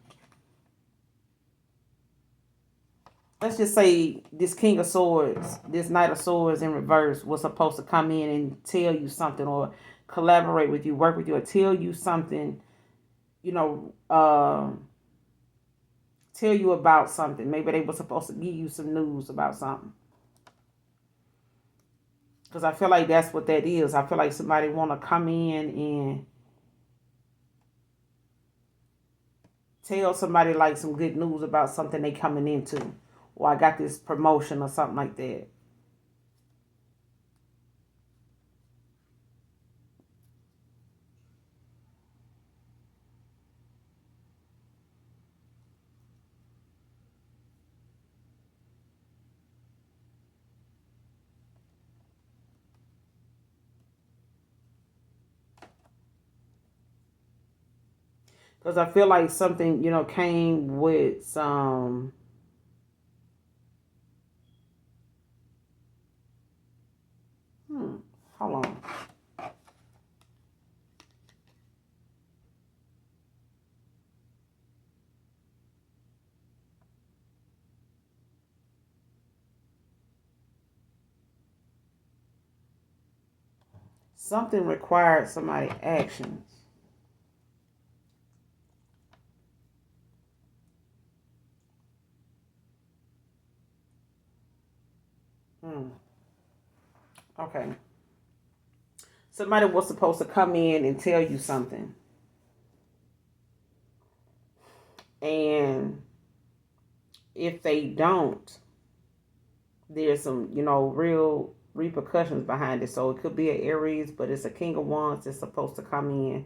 let's just say this King of Swords, this Knight of Swords in reverse was supposed to come in and tell you something, or collaborate with you, work with you, or tell you something, you know, tell you about something. Maybe they were supposed to give you some news about something. Because I feel like that's what that is. I feel like somebody want to come in and tell somebody like some good news about something they coming into. Or I got this promotion or something like that. Because I feel like something, came with some. Hold on. Something required somebody actions. Okay. Somebody was supposed to come in and tell you something. And if they don't, there's some, real repercussions behind it. So it could be an Aries, but it's a King of Wands that's supposed to come in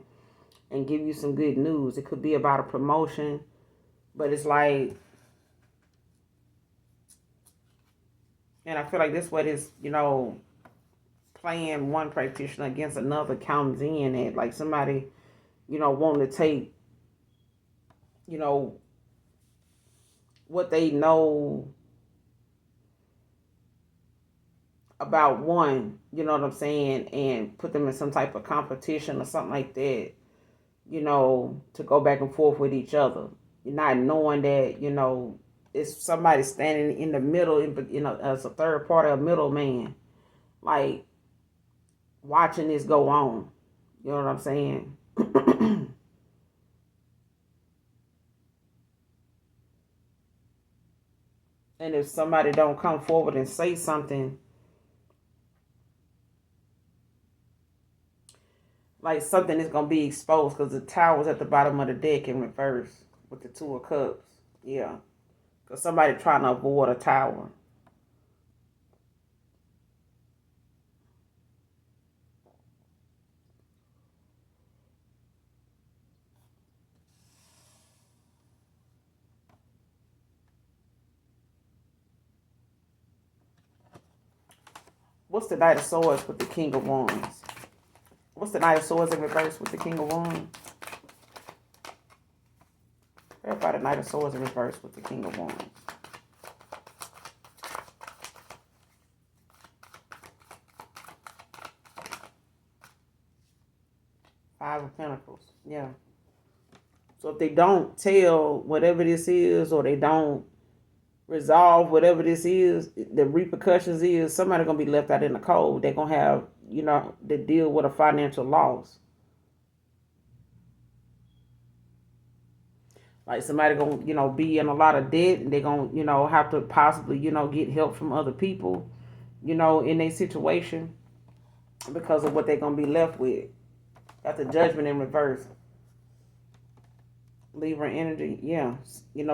and give you some good news. It could be about a promotion, but it's like, and I feel like this what is, playing one practitioner against another comes in at like somebody, wanting to take, you know, what they know about one, you know what I'm saying, and put them in some type of competition or something like that, to go back and forth with each other. You're not knowing that, it's somebody standing in the middle, as a third party, a middleman, like watching this go on. You know what I'm saying? And if somebody don't come forward and say something, like something is gonna be exposed, because the tower's at the bottom of the deck in reverse with the Two of Cups. Yeah, because somebody trying to avoid a tower. What's the Knight of Swords with the King of Wands? What's the Knight of Swords in reverse with the King of Wands? Verify the Knight of Swords in reverse with the King of Wands. Pentacles. Yeah. So if they don't tell whatever this is, or they don't resolve whatever this is, the repercussions is somebody gonna be left out in the cold. They're gonna have, to deal with a financial loss. Like somebody gonna, be in a lot of debt, and they're gonna, have to possibly, get help from other people, in their situation because of what they're gonna be left with. Got the Judgment in reverse. Libra energy, yeah.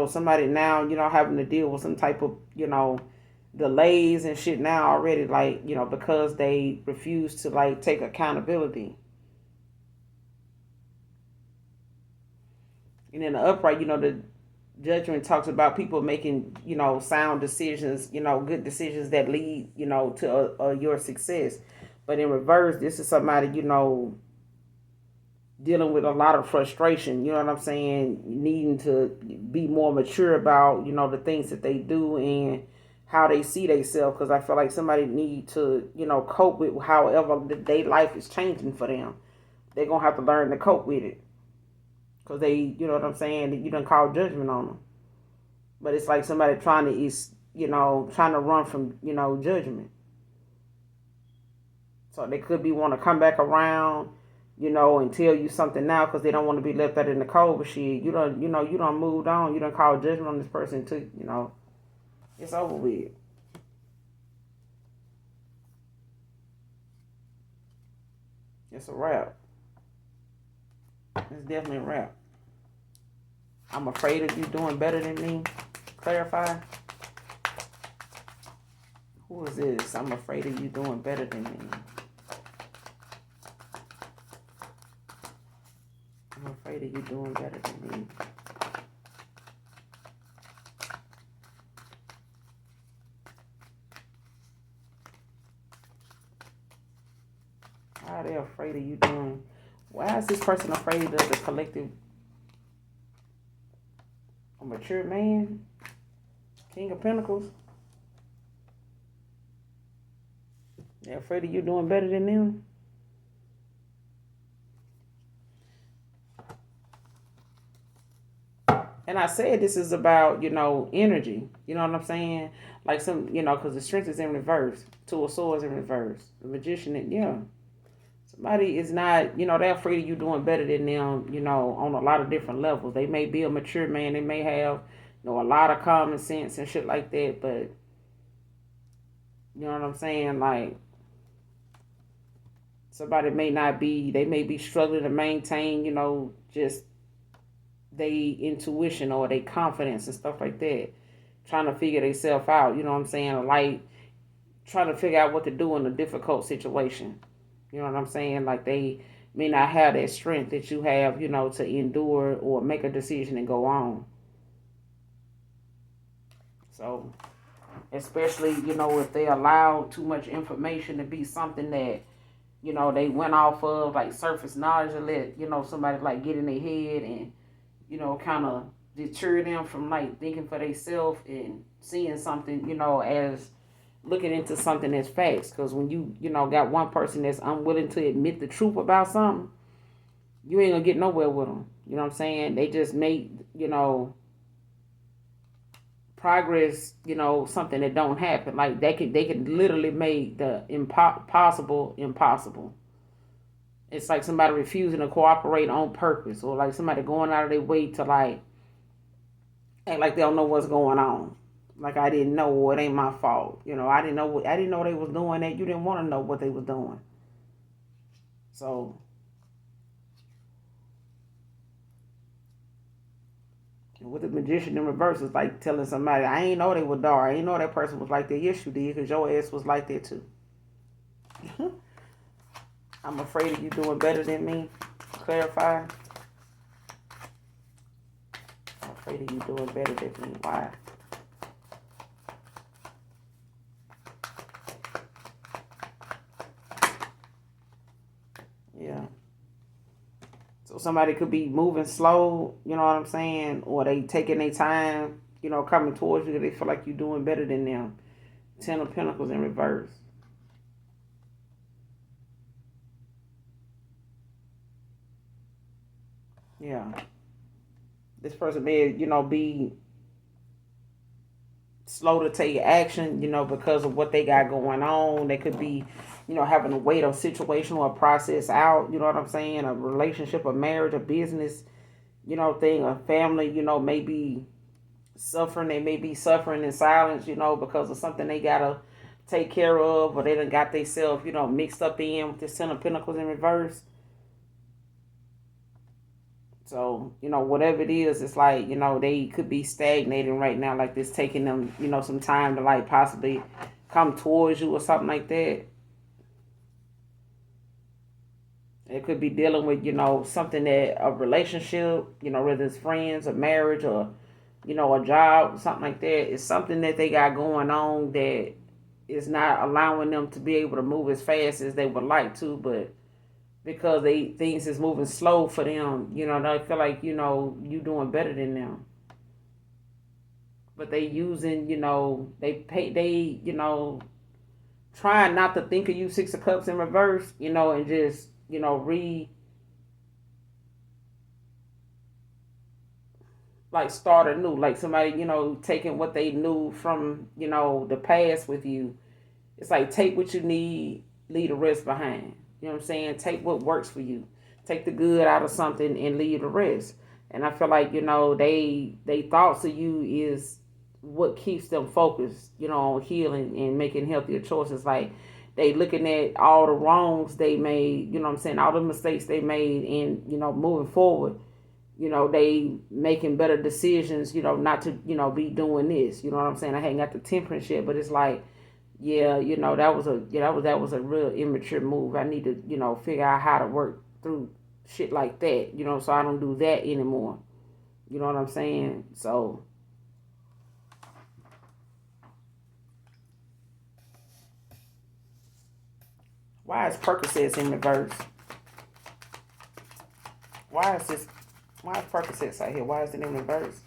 Somebody now, having to deal with some type of, delays and shit now already, like, because they refuse to, like, take accountability. And in the upright, the Judgment talks about people making, sound decisions, good decisions that lead, to your success. But in reverse, this is somebody, dealing with a lot of frustration, you know what I'm saying, needing to be more mature about, the things that they do and how they see themselves, because I feel like somebody need to, cope with however their life is changing for them. They're going to have to learn to cope with it, because they, you know what I'm saying, you done call judgment on them. But it's like somebody trying to run from, judgment. So they could be want to come back around, and tell you something now because they don't want to be left out in the cold. But shit, you don't moved on. You don't call judgment on this person until, it's over with. It's a wrap. It's definitely a wrap. I'm afraid of you doing better than me. Clarify. Who is this? I'm afraid of you doing better than me. I'm afraid of you doing better than me. Why are they afraid of you doing? Why is this person afraid of the collective? A mature man? King of Pentacles? They're afraid of you doing better than them? And I said this is about, energy. You know what I'm saying? Like because the Strength is in reverse. Two of Swords in reverse. The Magician, yeah. Somebody is not, they're afraid of you doing better than them, on a lot of different levels. They may be a mature man. They may have, a lot of common sense and shit like that. But, you know what I'm saying? Like, somebody they may be struggling to maintain, just they intuition or they confidence and stuff like that, trying to figure themselves out, you know what I'm saying, like trying to figure out what to do in a difficult situation, you know what I'm saying, like they may not have that strength that you have, to endure or make a decision and go on. So especially, if they allow too much information to be something that, they went off of, like surface knowledge, and let, somebody like get in their head and, kind of deter them from like thinking for themselves and seeing something, as looking into something as facts. Because when you, got one person that's unwilling to admit the truth about something, you ain't gonna get nowhere with them. You know what I'm saying? They just make, progress, something that don't happen. Like they can literally make the impossible impossible. It's like somebody refusing to cooperate on purpose, or like somebody going out of their way to like act like they don't know what's going on. Like I didn't know, or it ain't my fault. I didn't know they was doing that. You didn't want to know what they was doing. So with the Magician in reverse, it's like telling somebody, I ain't know they were dark. I ain't know that person was like that. Yes, you did, because your ass was like that too. I'm afraid of you doing better than me. Clarify. I'm afraid of you doing better than me. Why? Yeah. So somebody could be moving slow, you know what I'm saying? Or they taking their time, coming towards you because they feel like you're doing better than them. Ten of Pentacles in reverse. Yeah. This person may, be slow to take action, because of what they got going on. They could be, having to wait a situation or a process out, you know what I'm saying? A relationship, a marriage, a business, thing, a family, may be suffering. They may be suffering in silence, because of something they gotta take care of, or they done got themselves, mixed up in with the Ten of Pentacles in reverse. So, whatever it is, it's like, they could be stagnating right now, like this taking them, some time to like possibly come towards you or something like that. It could be dealing with, something that a relationship, whether it's friends or marriage or, a job, something like that. It's something that they got going on that is not allowing them to be able to move as fast as they would like to, but because things is moving slow for them, they feel like, you doing better than them. But they using, trying not to think of you, Six of Cups in reverse, and just, like start anew, like somebody, taking what they knew from, the past with you. It's like take what you need, leave the rest behind. You know what I'm saying? Take what works for you. Take the good out of something and leave the rest. And I feel like, they thoughts of you is what keeps them focused, on healing and making healthier choices. Like they looking at all the wrongs they made, you know what I'm saying, all the mistakes they made, and, moving forward, they making better decisions, not to, be doing this. You know what I'm saying? I ain't got the temperance yet, but it's like, yeah, that was a real immature move. I need to, figure out how to work through shit like that, so I don't do that anymore. You know what I'm saying? So why is Percocets in reverse? Why is this? Why is Percocets out here? Why is it in reverse?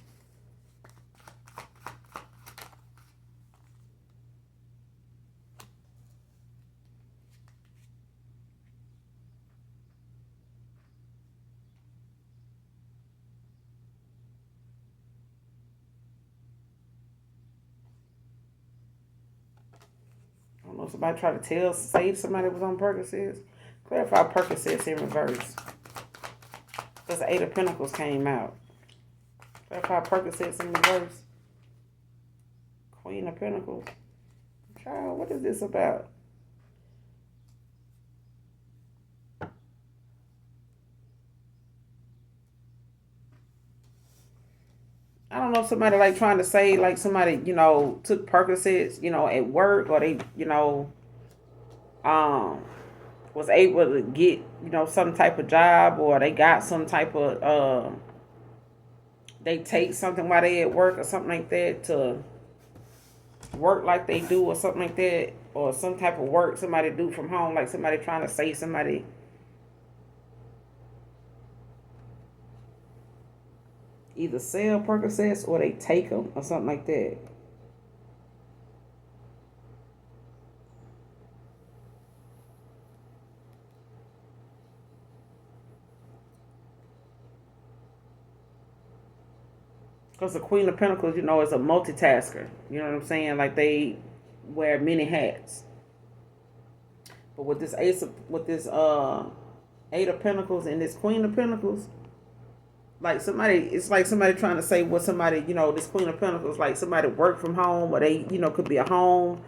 I don't know. Somebody try to say somebody was on Percocets. Clarify Percocets in reverse. Because the Eight of Pentacles came out. Clarify Percocets in reverse. Queen of Pentacles. Child, what is this about? I don't know, somebody like trying to say like somebody, took Percocets, at work, or they, um was able to get, some type of job, or they got some type of they take something while they at work or something like that to work like they do or something like that, or some type of work somebody do from home, like somebody trying to say somebody either sell Percocets or they take them or something like that. Because the Queen of Pentacles, is a multitasker. You know what I'm saying? Like they wear many hats. But with this Eight of Pentacles and this Queen of Pentacles, like somebody, it's like somebody trying to say what somebody, this Queen of Pentacles, like somebody work from home, or they, could be a home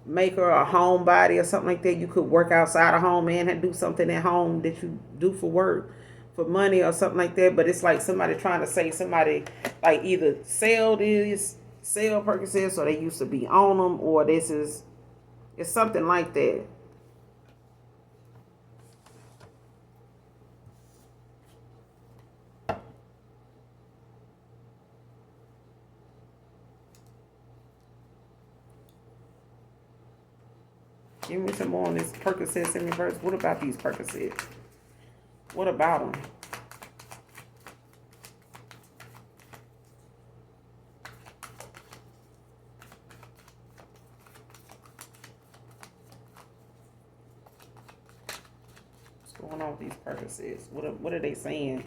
maker, a homebody, or something like that. You could work outside of home and do something at home that you do for work, for money or something like that. But it's like somebody trying to say somebody like either sell Percocets, or they used to be on them, or it's something like that. Give me some more on this Percocets in reverse. What about these Percocets? What about them? What's going on with these Percocets? What are they saying?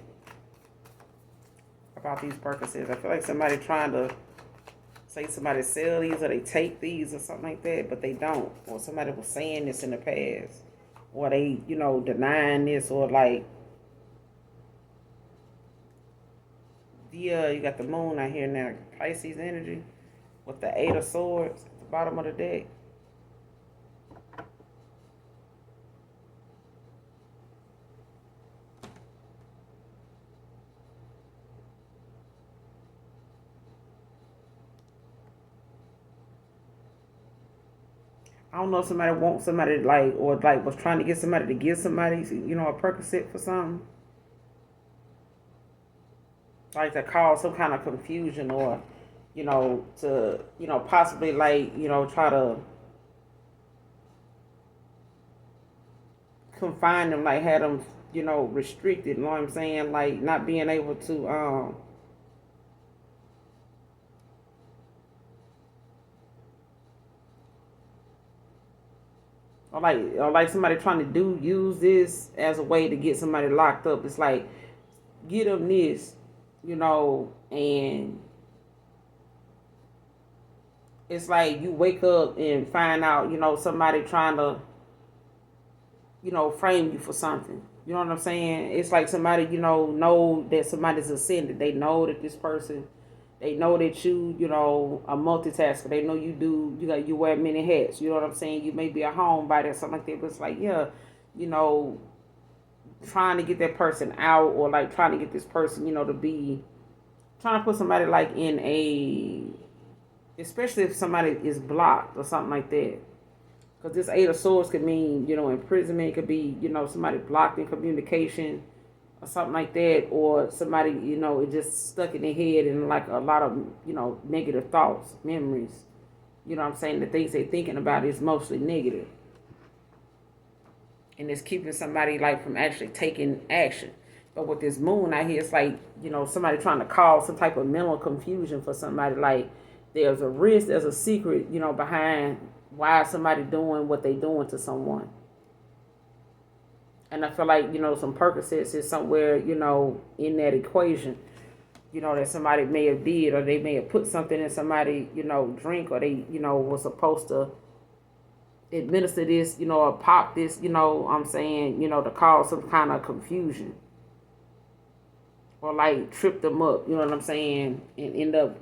about these Percocets. I feel like somebody trying to say somebody sell these or they take these or something like that, but they don't. Or somebody was saying this in the past. Or they, denying this, or like, yeah, you got the moon out here now. Pisces energy with the Eight of Swords at the bottom of the deck. I don't know if somebody wants somebody like, or like was trying to get somebody to give somebody, a Percocet for something. Like to cause some kind of confusion, or, to, possibly like, try to confine them, like had them, restricted, you know what I'm saying? Like not being able to, or like somebody trying to use this as a way to get somebody locked up. It's like, get them this, and it's like you wake up and find out, somebody trying to, frame you for something. You know what I'm saying? It's like somebody, know that somebody's ascended. They know that this person, they know that you, a multitasker. They know you wear many hats. You know what I'm saying? You may be a homebody or something like that, but it's like, yeah, you know, trying to get that person out, or like trying to get this person, to be, trying to put somebody like in a, especially if somebody is blocked or something like that. Because this Eight of Swords could mean, imprisonment. It could be, somebody blocked in communication or something like that. Or somebody, it just stuck in their head and like a lot of, negative thoughts, memories. You know what I'm saying? The things they're thinking about is mostly negative. And it's keeping somebody like from actually taking action. But with this moon out here, it's like, somebody trying to cause some type of mental confusion for somebody. Like there's a risk, there's a secret, behind why somebody doing what they doing to someone. And I feel like, some Percocets is somewhere, in that equation, that somebody may have did, or they may have put something in somebody, drink, or they, was supposed to administer this, or pop this, I'm saying, to cause some kind of confusion. Or like trip them up, you know what I'm saying? And end up,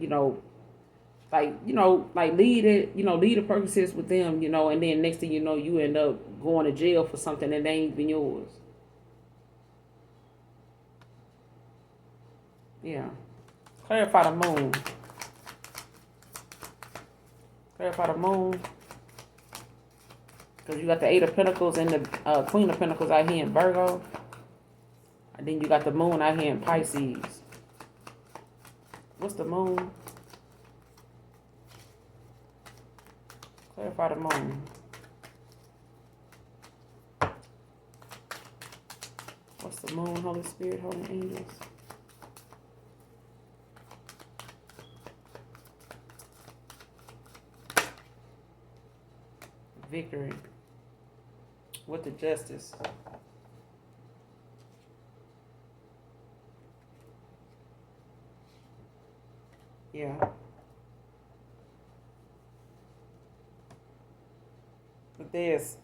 like lead it, lead the Percocets with them, and then next thing you know, you end up going to jail for something that ain't even yours. Yeah. Clarify the moon. Clarify the moon. Because you got the Eight of Pentacles and the Queen of Pentacles out here in Virgo. And then you got the moon out here in Pisces. What's the moon? Clarify the moon. What's the moon, Holy Spirit, Holy Angels? Victory. With the Justice. Yeah. But there's,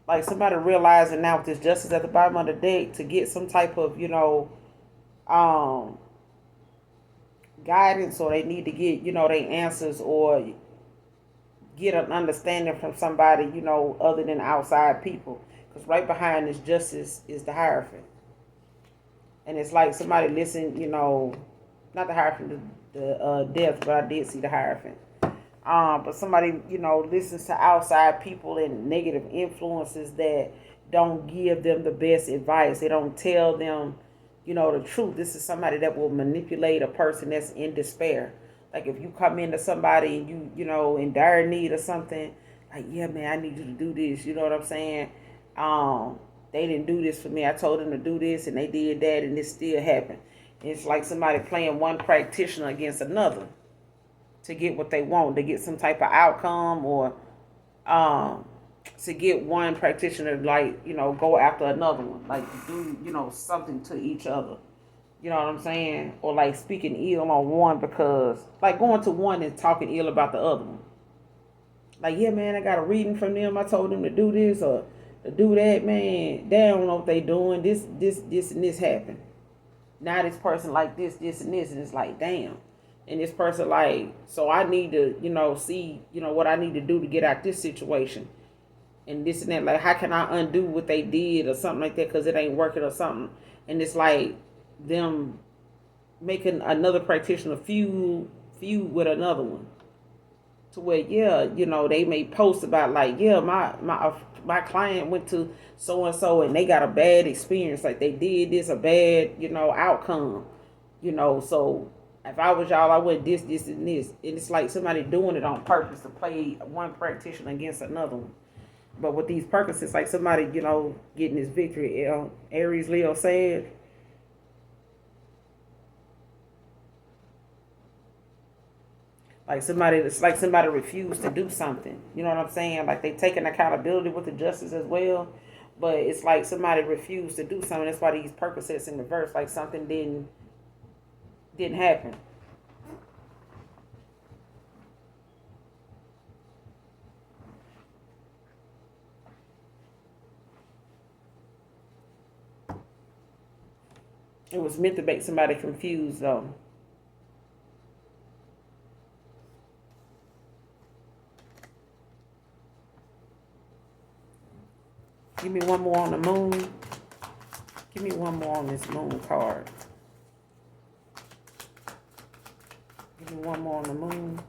like somebody realizing now with this justice at the bottom of the deck to get some type of, um, guidance, or they need to get, their answers, or get an understanding from somebody, other than outside people. Because right behind this justice is the Hierophant. And it's like somebody listen, not the Hierophant, the death, but I did see the Hierophant. But somebody, listens to outside people and negative influences that don't give them the best advice. They don't tell them, the truth. This is somebody that will manipulate a person that's in despair. Like if you come into somebody and you in dire need of something, like, yeah, man, I need you to do this. You know what I'm saying? They didn't do this for me. I told them to do this and they did that and it still happened. It's like somebody playing one practitioner against another to get what they want, to get some type of outcome, or to get one practitioner, like, go after another one, like do, something to each other. You know what I'm saying? Or like speaking ill on one, because like going to one and talking ill about the other one. Like, yeah, man, I got a reading from them. I told them to do this or to do that, man. They don't know what they doing. This, and this happened. Now this person like this, and this, and it's like, damn. And this person like, so I need to, see, what I need to do to get out this situation. And this and that, like, how can I undo what they did or something like that because it ain't working or something. And it's like them making another practitioner feud with another one, to where, yeah, they may post about like, yeah, my client went to so and so and they got a bad experience, like they did this, a bad, outcome, so if I was y'all, I would this and this. And it's like somebody doing it on purpose to play one practitioner against another one. But with these Percocets, like somebody, getting this victory. Aries Leo said, like somebody, it's like somebody refused to do something. You know what I'm saying? Like they taking accountability with the justice as well. But it's like somebody refused to do something. That's why these Percocets in reverse, like something didn't happen. It was meant to make somebody confused though. Give me one more on the moon. Give me one more on this moon card. Give me one more on the moon.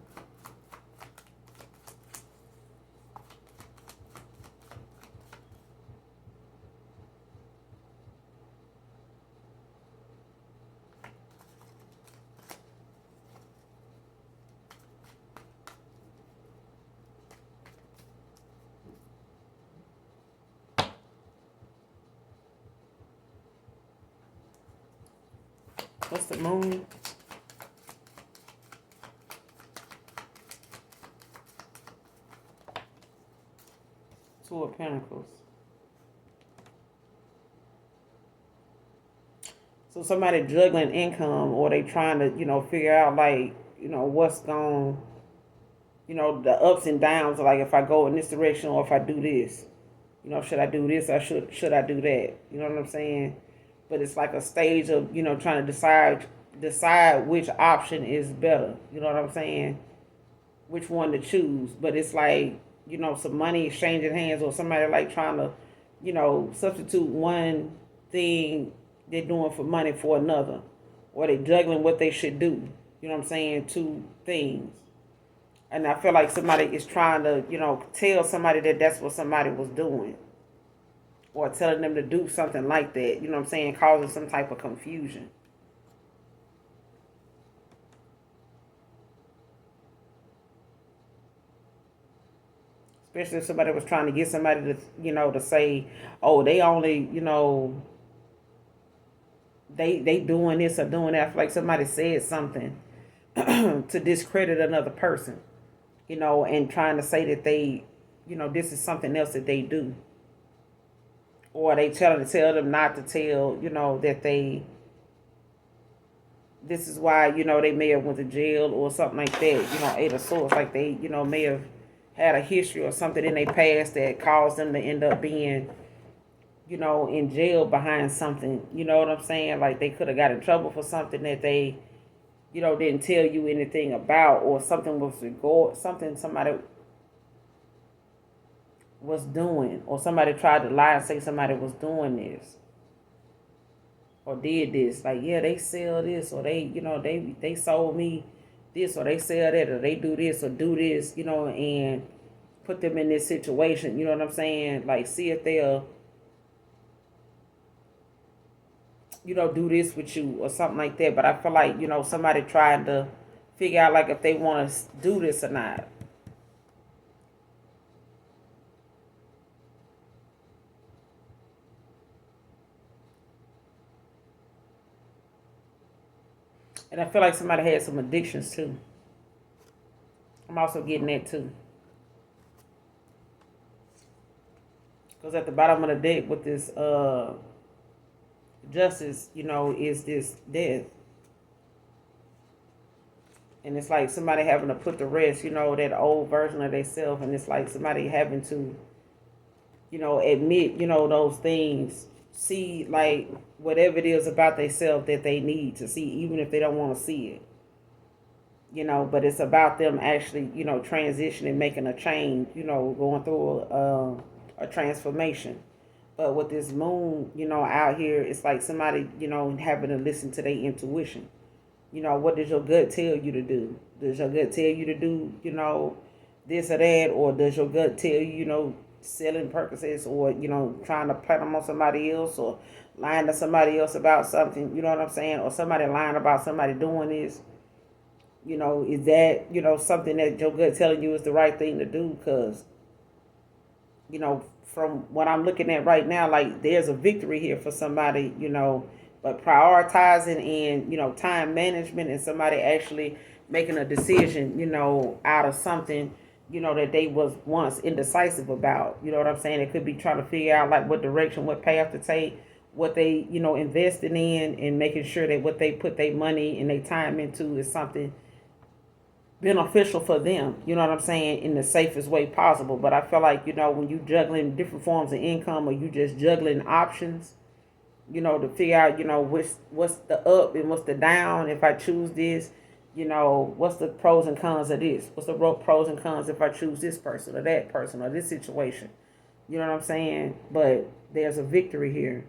What's the moon? Two of Pentacles. So somebody juggling income, or they trying to, figure out like, what's going, the ups and downs of like, if I go in this direction or if I do this, should I do this or should I do that? You know what I'm saying? But it's like a stage of, trying to decide which option is better. You know what I'm saying? Which one to choose. But it's like, some money exchanging hands, or somebody like trying to, substitute one thing they're doing for money for another. Or they juggling what they should do. You know what I'm saying? Two things. And I feel like somebody is trying to, tell somebody that that's what somebody was doing. Or telling them to do something like that. You know what I'm saying? Causing some type of confusion. Especially if somebody was trying to get somebody to, to say, oh, they only, they doing this or doing that. I feel like somebody said something to discredit another person, and trying to say that they, this is something else that they do. Or they tell them not to tell, that they, this is why, they may have went to jail or something like that. Eight of Swords, like they, may have had a history or something in their past that caused them to end up being, in jail behind something. You know what I'm saying? Like they could have got in trouble for something that they, didn't tell you anything about, or something something somebody was doing, or somebody tried to lie and say somebody was doing this or did this. Like, yeah, they sell this, or they, they sold me this, or they sell that, or they do this or do this, and put them in this situation. You know what I'm saying? Like, see if they'll, do this with you or something like that. But I feel like, somebody trying to figure out like if they want to do this or not. And I feel like somebody had some addictions too. I'm also getting that too. Because at the bottom of the deck with this justice, is this death. And it's like somebody having to put to rest, that old version of themselves. And it's like somebody having to, admit, those things. See, like, whatever it is about themselves that they need to see, even if they don't want to see it. But it's about them actually, transitioning, making a change, going through a transformation. But with this moon, out here, it's like somebody, having to listen to their intuition. What does your gut tell you to do? Does your gut tell you to do, this or that? Or does your gut tell you, selling Percocets or, trying to plant them on somebody else or lying to somebody else about something, you know what I'm saying? Or somebody lying about somebody doing this. Is that, something that your gut telling you is the right thing to do? Because, from what I'm looking at right now, like there's a victory here for somebody, but prioritizing and, time management and somebody actually making a decision, out of something, that they was once indecisive about. You know what I'm saying? It could be trying to figure out like what direction, what path to take, what they, investing in, and making sure that what they put their money and their time into is something beneficial for them, you know what I'm saying, in the safest way possible. But I feel like, when you juggling different forms of income or you just juggling options, to figure out, what's the up and what's the down if I choose this, what's the pros and cons of this, what's the pros and cons if I choose this person or that person or this situation, you know what I'm saying? But there's a victory here.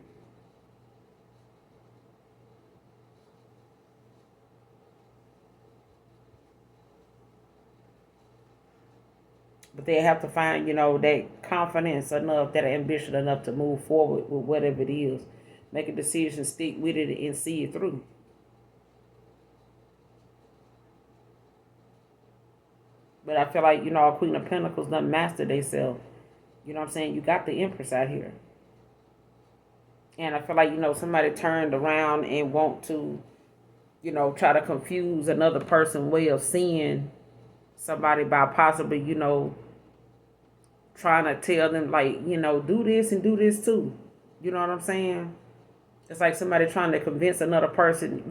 But they have to find, that confidence enough, that ambition enough to move forward with whatever it is. Make a decision, stick with it, and see it through. But I feel like, a Queen of Pentacles done mastered themselves. You know what I'm saying? You got the Empress out here. And I feel like, somebody turned around and want to, try to confuse another person's way of seeing somebody by possibly, trying to tell them like, do this and do this too. You know what I'm saying? It's like somebody trying to convince another person,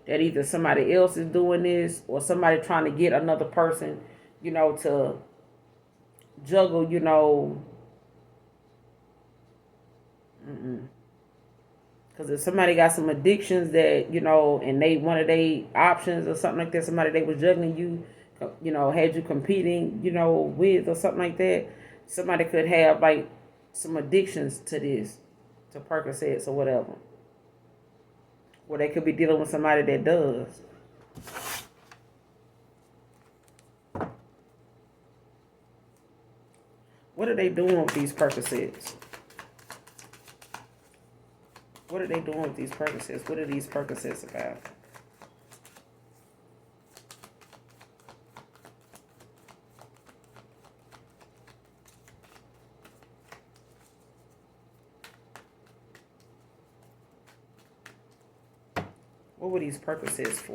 that either somebody else is doing this or somebody trying to get another person, to juggle, because if somebody got some addictions that, and they one of their options or something like that, somebody they was juggling you, had you competing, with or something like that, somebody could have like some addictions to this, to Percocets or whatever. Or they could be dealing with somebody that does. What are they doing with these Percocets? What are they doing with these Percocets? What are these Percocets about? What were these Percocets for?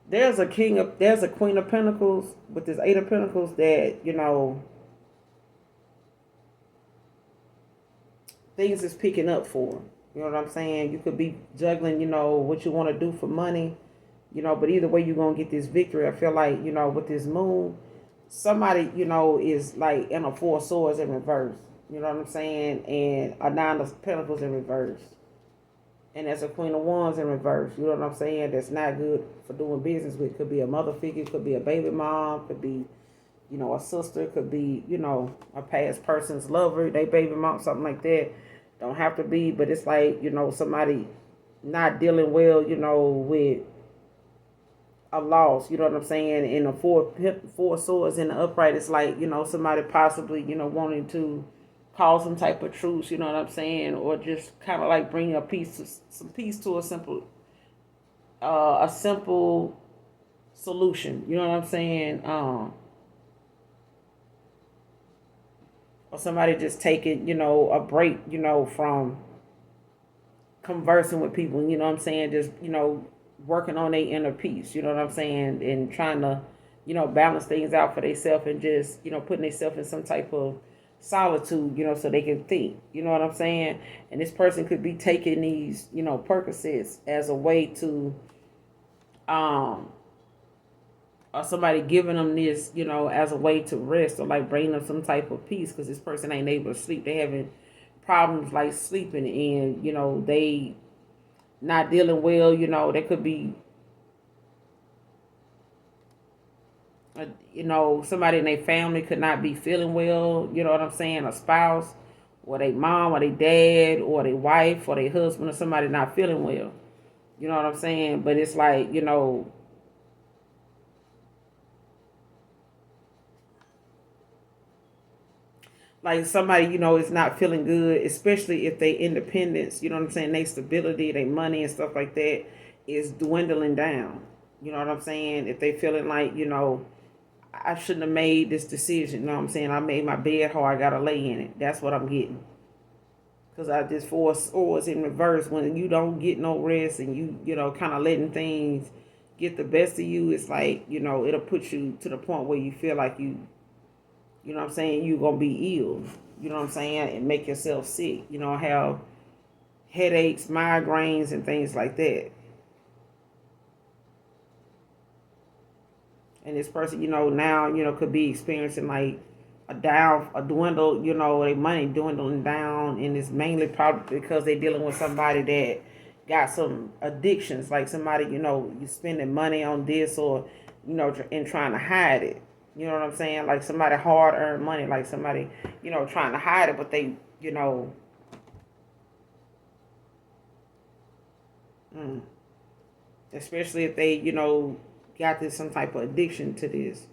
There's a Queen of Pentacles with this Eight of Pentacles that, things is picking up for. You know what I'm saying? You could be juggling, what you want to do for money, but either way you're going to get this victory. I feel like, with this moon, somebody, is like in a Four of Swords in reverse. You know what I'm saying? And a Nine of Pentacles in reverse. And that's a Queen of Wands in reverse. You know what I'm saying? That's not good for doing business with. Could be a mother figure, could be a baby mom, could be, a sister, could be, a past person's lover, they baby mom, something like that. Don't have to be, but it's like, somebody not dealing well, with a loss. You know what I'm saying? In the four swords in the upright, it's like, somebody possibly, wanting to cause some type of truce. You know what I'm saying? Or just kind of like bring some peace to a simple solution. You know what I'm saying? Or somebody just taking, a break, from conversing with people, you know what I'm saying? Just, working on their inner peace, you know what I'm saying? And trying to, balance things out for themselves and just, putting themselves in some type of solitude, so they can think, you know what I'm saying? And this person could be taking these, Percocets as a way to, or somebody giving them this, as a way to rest or like bring them some type of peace because this person ain't able to sleep. They having problems like sleeping and, they not dealing well, they could be, somebody in their family could not be feeling well, you know what I'm saying? A spouse or their mom or their dad or their wife or their husband or somebody not feeling well. You know what I'm saying? But it's like, like somebody, is not feeling good, especially if they independence, you know what I'm saying, they stability, their money and stuff like that is dwindling down. You know what I'm saying? If they feeling like, I shouldn't have made this decision, you know what I'm saying? I made my bed hard, I gotta lay in it. That's what I'm getting. Because I just four swords in reverse. When you don't get no rest and you kind of letting things get the best of you, it's like, it'll put you to the point where you feel like you know what I'm saying, you're going to be ill, you know what I'm saying, and make yourself sick, have headaches, migraines, and things like that. And this person, now, could be experiencing like a dwindle, their money dwindling down, and it's mainly probably because they're dealing with somebody that got some addictions, like somebody, you spending money on this or, and trying to hide it. You know what I'm saying? Like somebody hard earned money, like somebody, trying to hide it, but they, mm, especially if they, got this some type of addiction to this.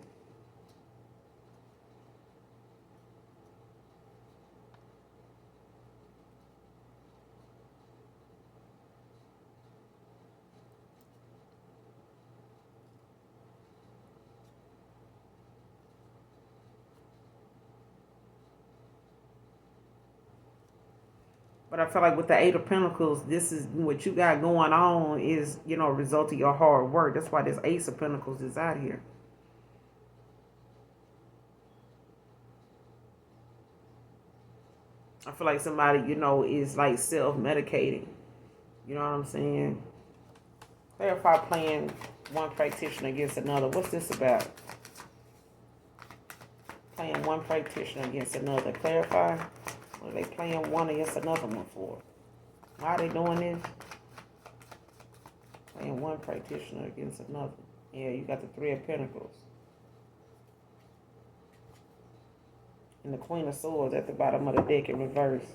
But I feel like with the Eight of Pentacles, this is what you got going on is, a result of your hard work. That's why this Ace of Pentacles is out here. I feel like somebody, is like self-medicating. You know what I'm saying? Clarify playing one practitioner against another. What's this about? Playing one practitioner against another. Clarify. What are they playing one against another one for? Why are they doing this? Playing one practitioner against another. Yeah, you got the Three of Pentacles. And the Queen of Swords at the bottom of the deck in reverse.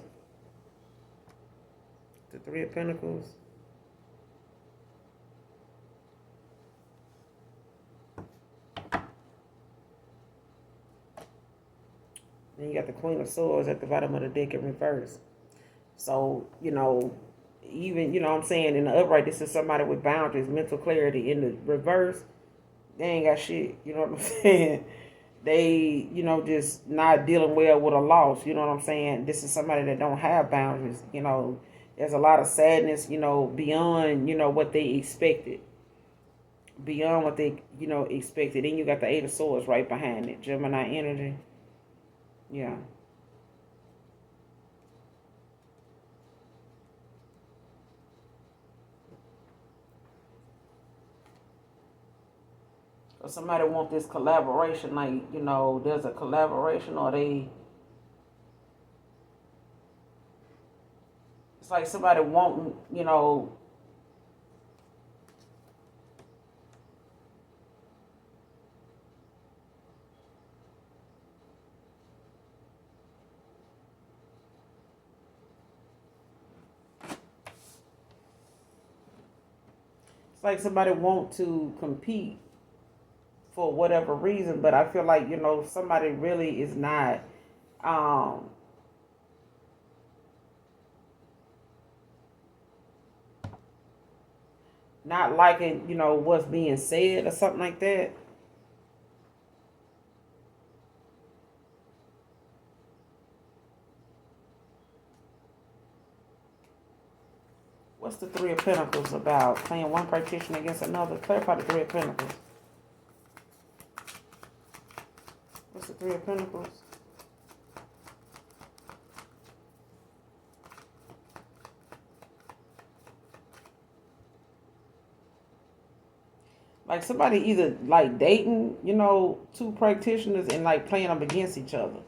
The Three of Pentacles. Then you got the Queen of Swords at the bottom of the deck in reverse. So, even, what I'm saying, in the upright, this is somebody with boundaries, mental clarity. In the reverse, they ain't got shit. You know what I'm saying? They, just not dealing well with a loss. You know what I'm saying? This is somebody that don't have boundaries. There's a lot of sadness, beyond, what they expected. Beyond what they, expected. Then you got the Eight of Swords right behind it. Gemini energy. Yeah. Or somebody want this collaboration, like, there's a collaboration or it's like somebody wanting, It's like somebody want to compete for whatever reason, but I feel like, somebody really is um not liking, what's being said or something like that. What's the Three of Pentacles about? Playing one practitioner against another. Clarify the Three of Pentacles. What's the Three of Pentacles? Like somebody either like dating, two practitioners and like playing them against each other.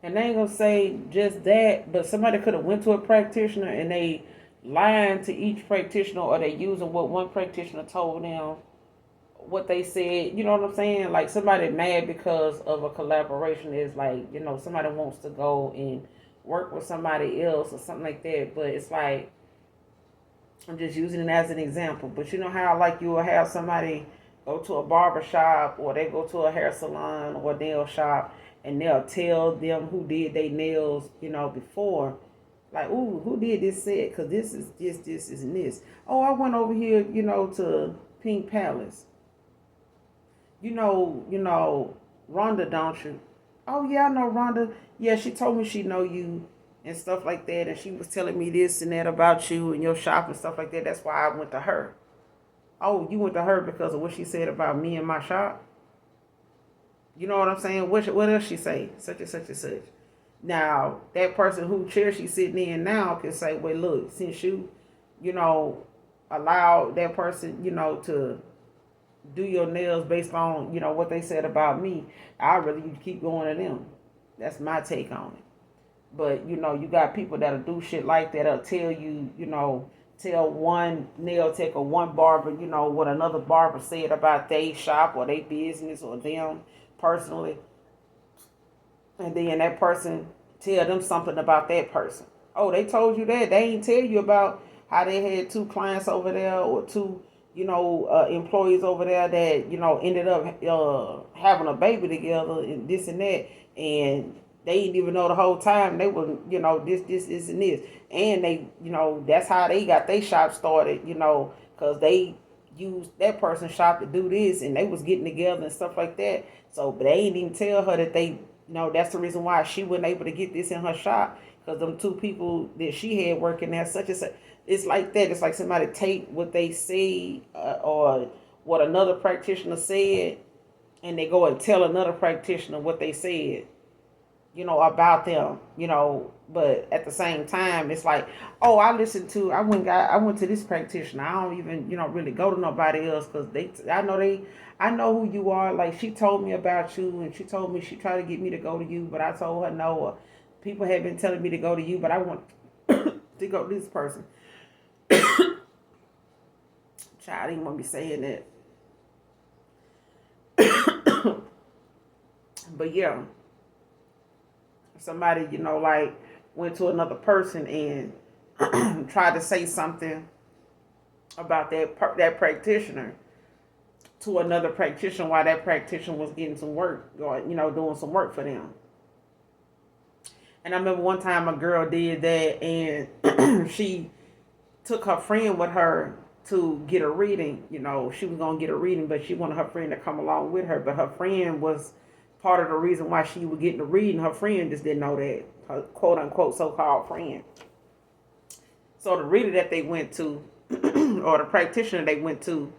And they ain't gonna say just that, but somebody could have went to a practitioner and they lying to each practitioner, or they using what one practitioner told them, what they said. You know what I'm saying? Like somebody mad because of a collaboration is like, somebody wants to go and work with somebody else or something like that. But it's like, I'm just using it as an example. But you know how like you will have somebody go to a barber shop, or they go to a hair salon or a nail shop, and they'll tell them who did their nails, before. Like, ooh, who did this set? Because this is and this. Oh, I went over here, to Pink Palace. Rhonda, don't you? Oh, yeah, I know Rhonda. Yeah, she told me she know you and stuff like that. And she was telling me this and that about you and your shop and stuff like that. That's why I went to her. Oh, you went to her because of what she said about me and my shop? You know what I'm saying? What else she say? Such and such and such. Now, that person who chair she's sitting in now can say, well, look, since you, you know, allow that person, to do your nails based on, what they said about me, I'd rather you keep going to them. That's my take on it. But, you got people that'll do shit like that. That'll tell you, tell one nail tech or one barber, what another barber said about their shop or their business or them personally. And then that person tell them something about that person. Oh, they told you that. They ain't tell you about how they had two clients over there or two, employees over there that, ended up having a baby together and this and that. And they didn't even know the whole time they were, this, and this. And they, that's how they got their shop started, because they used that person's shop to do this and they was getting together and stuff like that. So, but they ain't even tell her that they, that's the reason why she wasn't able to get this in her shop, because them two people that she had working there, such and such. It's like that. It's like somebody take what they say or what another practitioner said, and they go and tell another practitioner what they said, about them, but at the same time, it's like, oh, I went to this practitioner. I don't even, really go to nobody else because I know who you are. Like she told me about you, and she told me she tried to get me to go to you, but I told her no. Or people have been telling me to go to you, but I want to go to this person. Child, I didn't want to be saying that, but yeah. Somebody, like went to another person and tried to say something about that practitioner to another practitioner while that practitioner was getting some work, or doing some work for them. And I remember one time a girl did that, and she took her friend with her to get a reading. She was gonna get a reading, but she wanted her friend to come along with her. But her friend was part of the reason why she was getting the reading. Her friend just didn't know that, her quote unquote so-called friend. So the reader that they went to, or the practitioner they went to,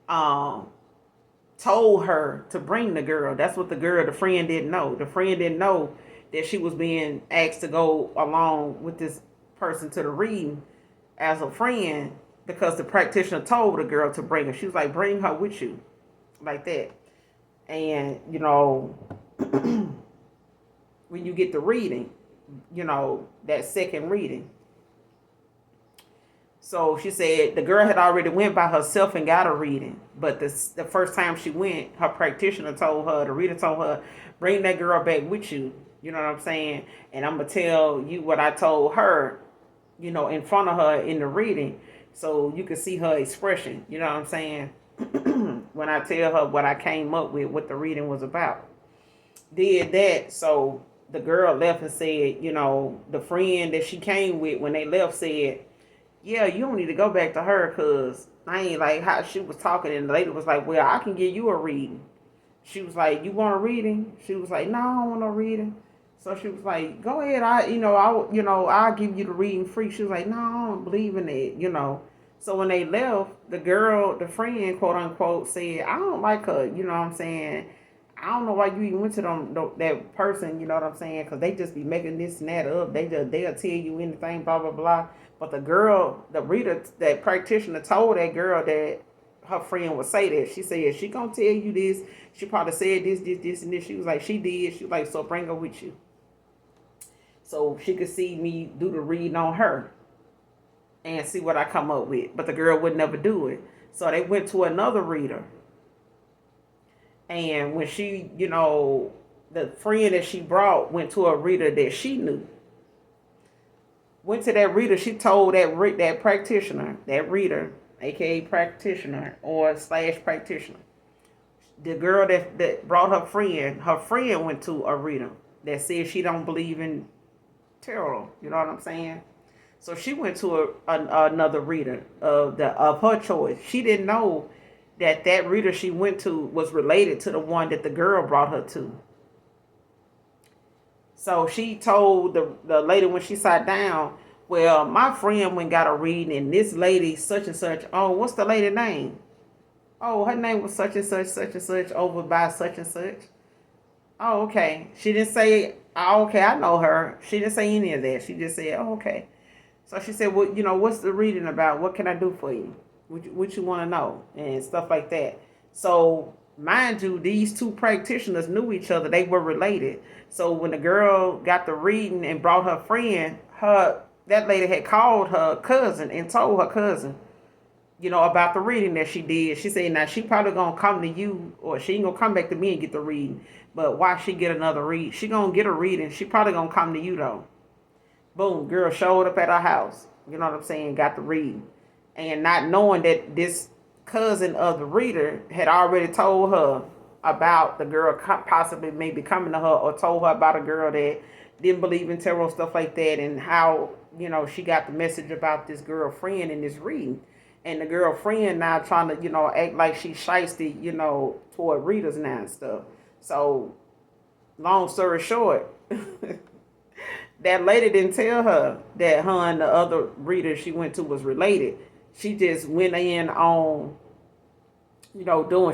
told her to bring the girl. That's what the friend didn't know. The friend didn't know that she was being asked to go along with this person to the reading as a friend, because the practitioner told the girl to bring her. She was like, bring her with you, like that. And, when you get the reading, that second reading. So she said the girl had already went by herself and got a reading. But the first time she went, her practitioner told her, the reader told her, bring that girl back with you. You know what I'm saying? And I'm going to tell you what I told her, in front of her in the reading. So you can see her expression. You know what I'm saying? When I tell her what I came up with, what the reading was about. Did that. So the girl left and said, the friend that she came with when they left said, yeah, you don't need to go back to her because I ain't like how she was talking. And the lady was like, well, I can give you a reading. She was like, you want a reading? She was like, no, I don't want no reading. So she was like, go ahead. I'll give you the reading free. She was like, no, I don't believe in it. So when they left, the friend, quote unquote, said, I don't like her. You know what I'm saying? I don't know why you even went to that person, you know what I'm saying? Because they just be making this and that up. They'll tell you anything, blah, blah, blah. But the girl, the reader, that practitioner told that girl that her friend would say that. She said, she gonna tell you this. She probably said this, and this. She was like, she did. She was like, so bring her with you. So she could see me do the reading on her and see what I come up with. But the girl would never do it. So they went to another reader. And when she, the friend that she brought went to a reader that she knew. Went to that reader, she told that practitioner, that reader, aka practitioner or / practitioner. The girl that brought her friend went to a reader that said she don't believe in tarot. You know what I'm saying? So she went to another reader of her choice. She didn't know that reader she went to was related to the one that the girl brought her to. So she told the lady when she sat down, well, my friend went and got a reading, and this lady such and such, oh, what's the lady name? Oh, her name was such and such, over by such and such. Oh, okay. She didn't say, oh, okay, I know her. She didn't say any of that. She just said, oh, okay. So she said, well, what's the reading about? What can I do for you? What you want to know? And stuff like that. So, mind you, these two practitioners knew each other. They were related. So when the girl got the reading and brought her friend, that lady had called her cousin and told her cousin, about the reading that she did. She said, now she probably going to come to you, or she ain't going to come back to me and get the reading. But why she get another read? She going to get a reading. She probably going to come to you, though. Boom, girl showed up at her house. You know what I'm saying? Got the reading. And not knowing that this cousin of the reader had already told her about the girl possibly maybe coming to her, or told her about a girl that didn't believe in tarot, stuff like that, and how, she got the message about this girlfriend in this reading. And the girlfriend now trying to, act like she's shysty, toward readers now and stuff. So, long story short, that lady didn't tell her that her and the other reader she went to was related. She just went in on,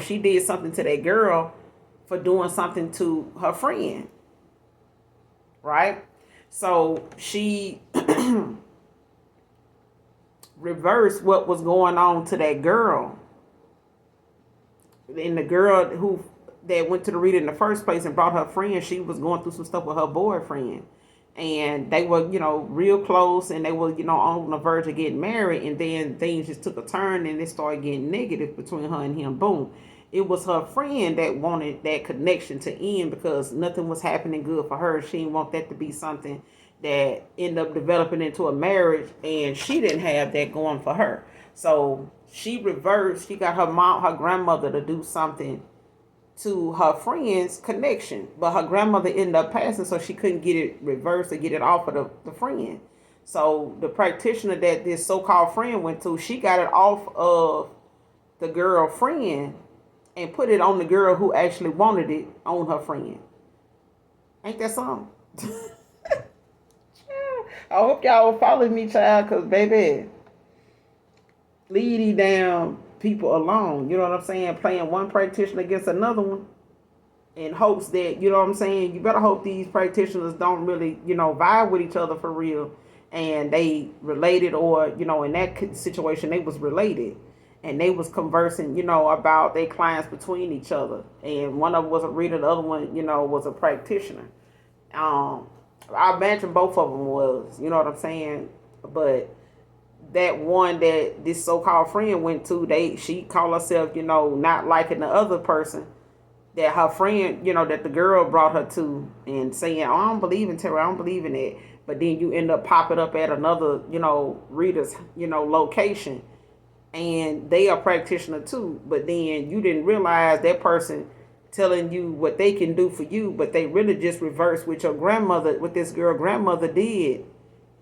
she did something to that girl for doing something to her friend. Right? So she reversed what was going on to that girl. And the girl that went to the reader in the first place and brought her friend, she was going through some stuff with her boyfriend. And they were, real close, and they were, on the verge of getting married. And then things just took a turn, and it started getting negative between her and him. Boom. It was her friend that wanted that connection to end because nothing was happening good for her. She didn't want that to be something that ended up developing into a marriage, and she didn't have that going for her. So she reversed. She got her grandmother to do something to her friend's connection, but her grandmother ended up passing, so she couldn't get it reversed or get it off of the friend. So the practitioner that this so-called friend went to, she got it off of the girlfriend and put it on the girl who actually wanted it on her friend. Ain't that something? I hope y'all will follow me, child, because baby, leave these damn people alone. You know what I'm saying? Playing one practitioner against another one in hopes that, you know what I'm saying, you better hope these practitioners don't really, vibe with each other for real, and they related, or, in that situation they was related, and they was conversing, about their clients between each other. And one of them was a reader, the other one, was a practitioner. Um, I imagine both of them was, you know what I'm saying? But that one that this so-called friend went to, she called herself, not liking the other person that her friend, that the girl brought her to, and saying, "Oh, I don't believe in terror. I don't believe in it." But then you end up popping up at another, reader's, location, and they are practitioner too. But then you didn't realize that person telling you what they can do for you, but they really just reversed what your grandmother, what this girl grandmother did,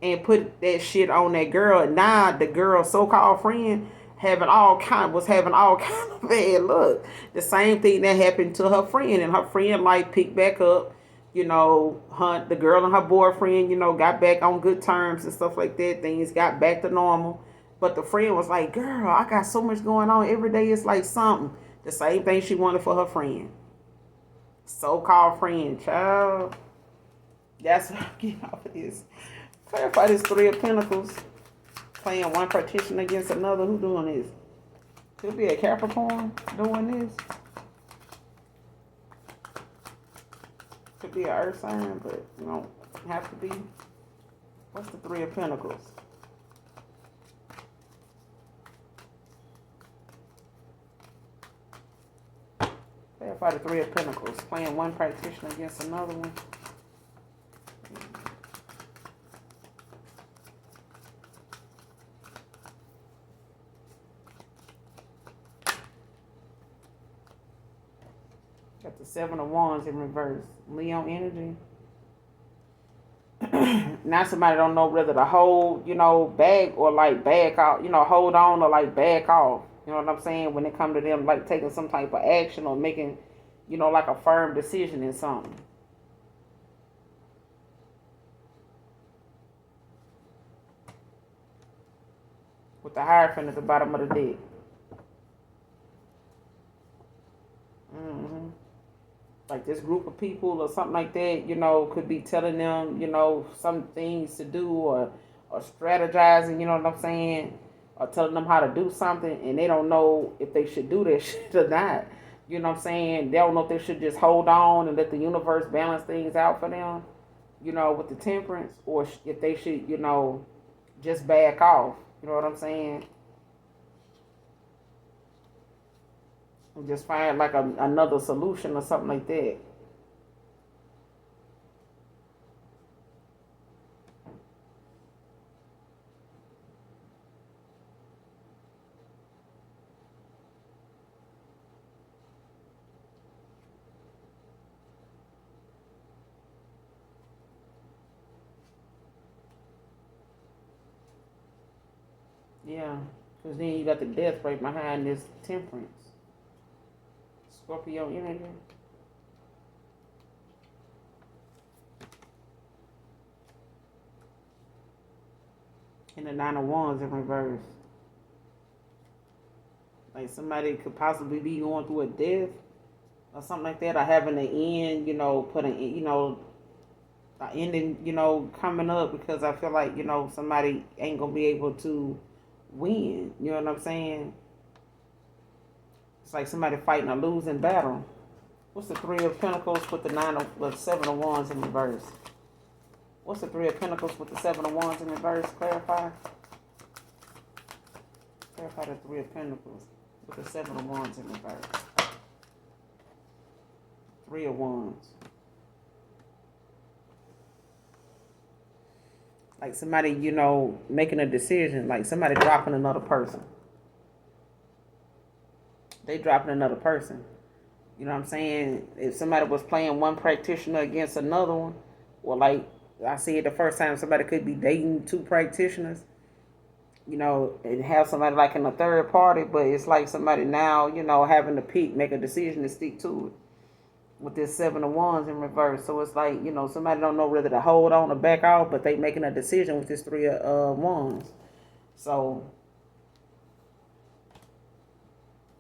and put that shit on that girl. And now the girl's so-called friend was having all kind of bad luck. The same thing that happened to her friend, and her friend like picked back up. The girl and her boyfriend, got back on good terms and stuff like that. Things got back to normal. But the friend was like, "Girl, I got so much going on. Every day it's like something." The same thing she wanted for her friend. So-called friend, child. That's what I'm getting off of this. Clarify this Three of Pentacles. Playing one partition against another. Who doing this? Could be a Capricorn doing this. Could be an earth sign, but you don't have to be. What's the Three of Pentacles? Clarify the Three of Pentacles. Playing one partition against another one. Got the Seven of Wands in reverse. Leo energy. Now somebody don't know whether to hold, back or like back off, hold on or like back off. You know what I'm saying? When it comes to them like taking some type of action or making, like a firm decision in something. With the Hierophant at the bottom of the deck. Like this group of people or something like that, could be telling them, some things to do or strategizing, you know what I'm saying? Or telling them how to do something, and they don't know if they should do that shit or not. You know what I'm saying? They don't know if they should just hold on and let the universe balance things out for them, with the Temperance, or if they should, just back off. You know what I'm saying? And just find like another solution or something like that. Yeah, because then you got the Death right behind this Temperance. Scorpio energy. And the Nine of Wands in reverse. Like somebody could possibly be going through a death or something like that, or having an end, putting, an ending, coming up, because I feel like, somebody ain't going to be able to win. You know what I'm saying? It's like somebody fighting a losing battle. What's the Three of Pentacles with the Seven of Wands in reverse? What's the Three of Pentacles with the Seven of Wands in reverse? Clarify. Clarify the Three of Pentacles with the Seven of Wands in reverse. Three of Wands. Like somebody, making a decision. Like somebody dropping another person. They dropping another person. You know what I'm saying? If somebody was playing one practitioner against another one, or like I said the first time, somebody could be dating two practitioners, and have somebody like in a third party, but it's like somebody now, having to pick, make a decision to stick to it with this Seven of Wands in reverse. So it's like, somebody don't know whether to hold on or back off, but they making a decision with this Three of Wands. So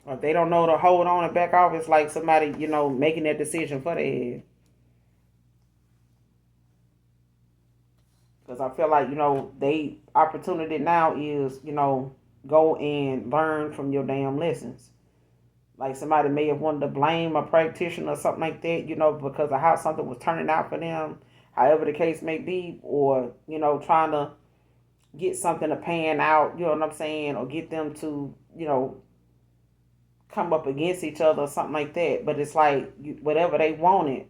if they don't know to hold on and back off, it's like somebody, making that decision for their head. Because I feel like, they opportunity now is, go and learn from your damn lessons. Like somebody may have wanted to blame a practitioner or something like that, because of how something was turning out for them, however the case may be, or, trying to get something to pan out, you know what I'm saying, or get them to, come up against each other or something like that. But it's like whatever they wanted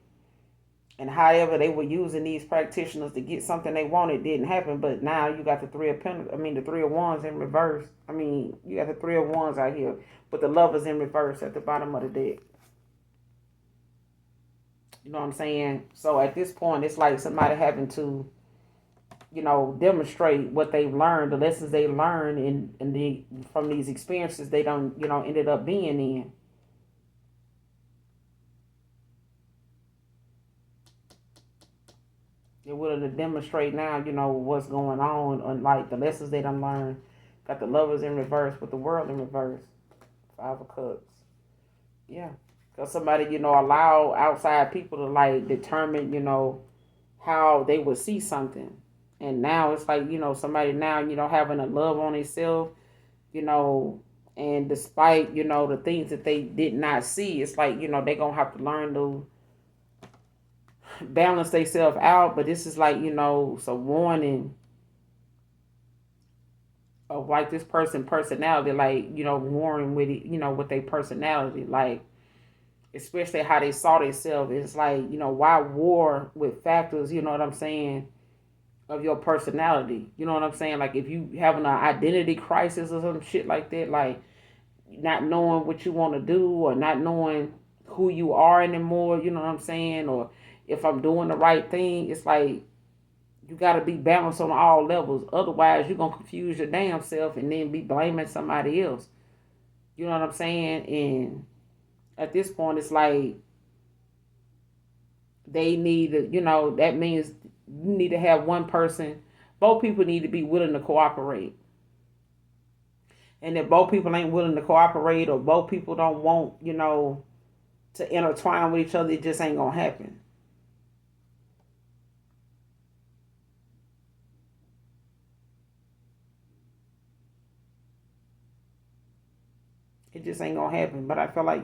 and however they were using these practitioners to get something they wanted didn't happen. But now you got the the 3 of Wands in reverse. You got the 3 of Wands out here, but the Lovers in reverse at the bottom of the deck. You know what I'm saying? So at this point, it's like somebody having to, demonstrate what they've learned, the lessons they learned from these experiences they don't, ended up being in. They're willing to demonstrate now, what's going on, and like the lessons they done learned. Got the Lovers in reverse with the World in reverse. 5 of Cups. Yeah. Because somebody, allow outside people to like determine, how they would see something. And now it's like, somebody now, having a love on itself, and despite, the things that they did not see, it's like, they're going to have to learn to balance themselves out. But this is like, some warning of like this personality, like, warring with it, with their personality, like, especially how they saw themselves. It's like, why war with factors, you know what I'm saying, of your personality. You know what I'm saying? Like if you having an identity crisis or some shit like that, like not knowing what you want to do or not knowing who you are anymore, you know what I'm saying? Or if I'm doing the right thing, it's like you got to be balanced on all levels. Otherwise, you're going to confuse your damn self and then be blaming somebody else. You know what I'm saying? And at this point, it's like they need to, that means you need to have one person, both people need to be willing to cooperate. And if both people ain't willing to cooperate or both people don't want, to intertwine with each other, it just ain't going to happen. It just ain't going to happen. But I feel like,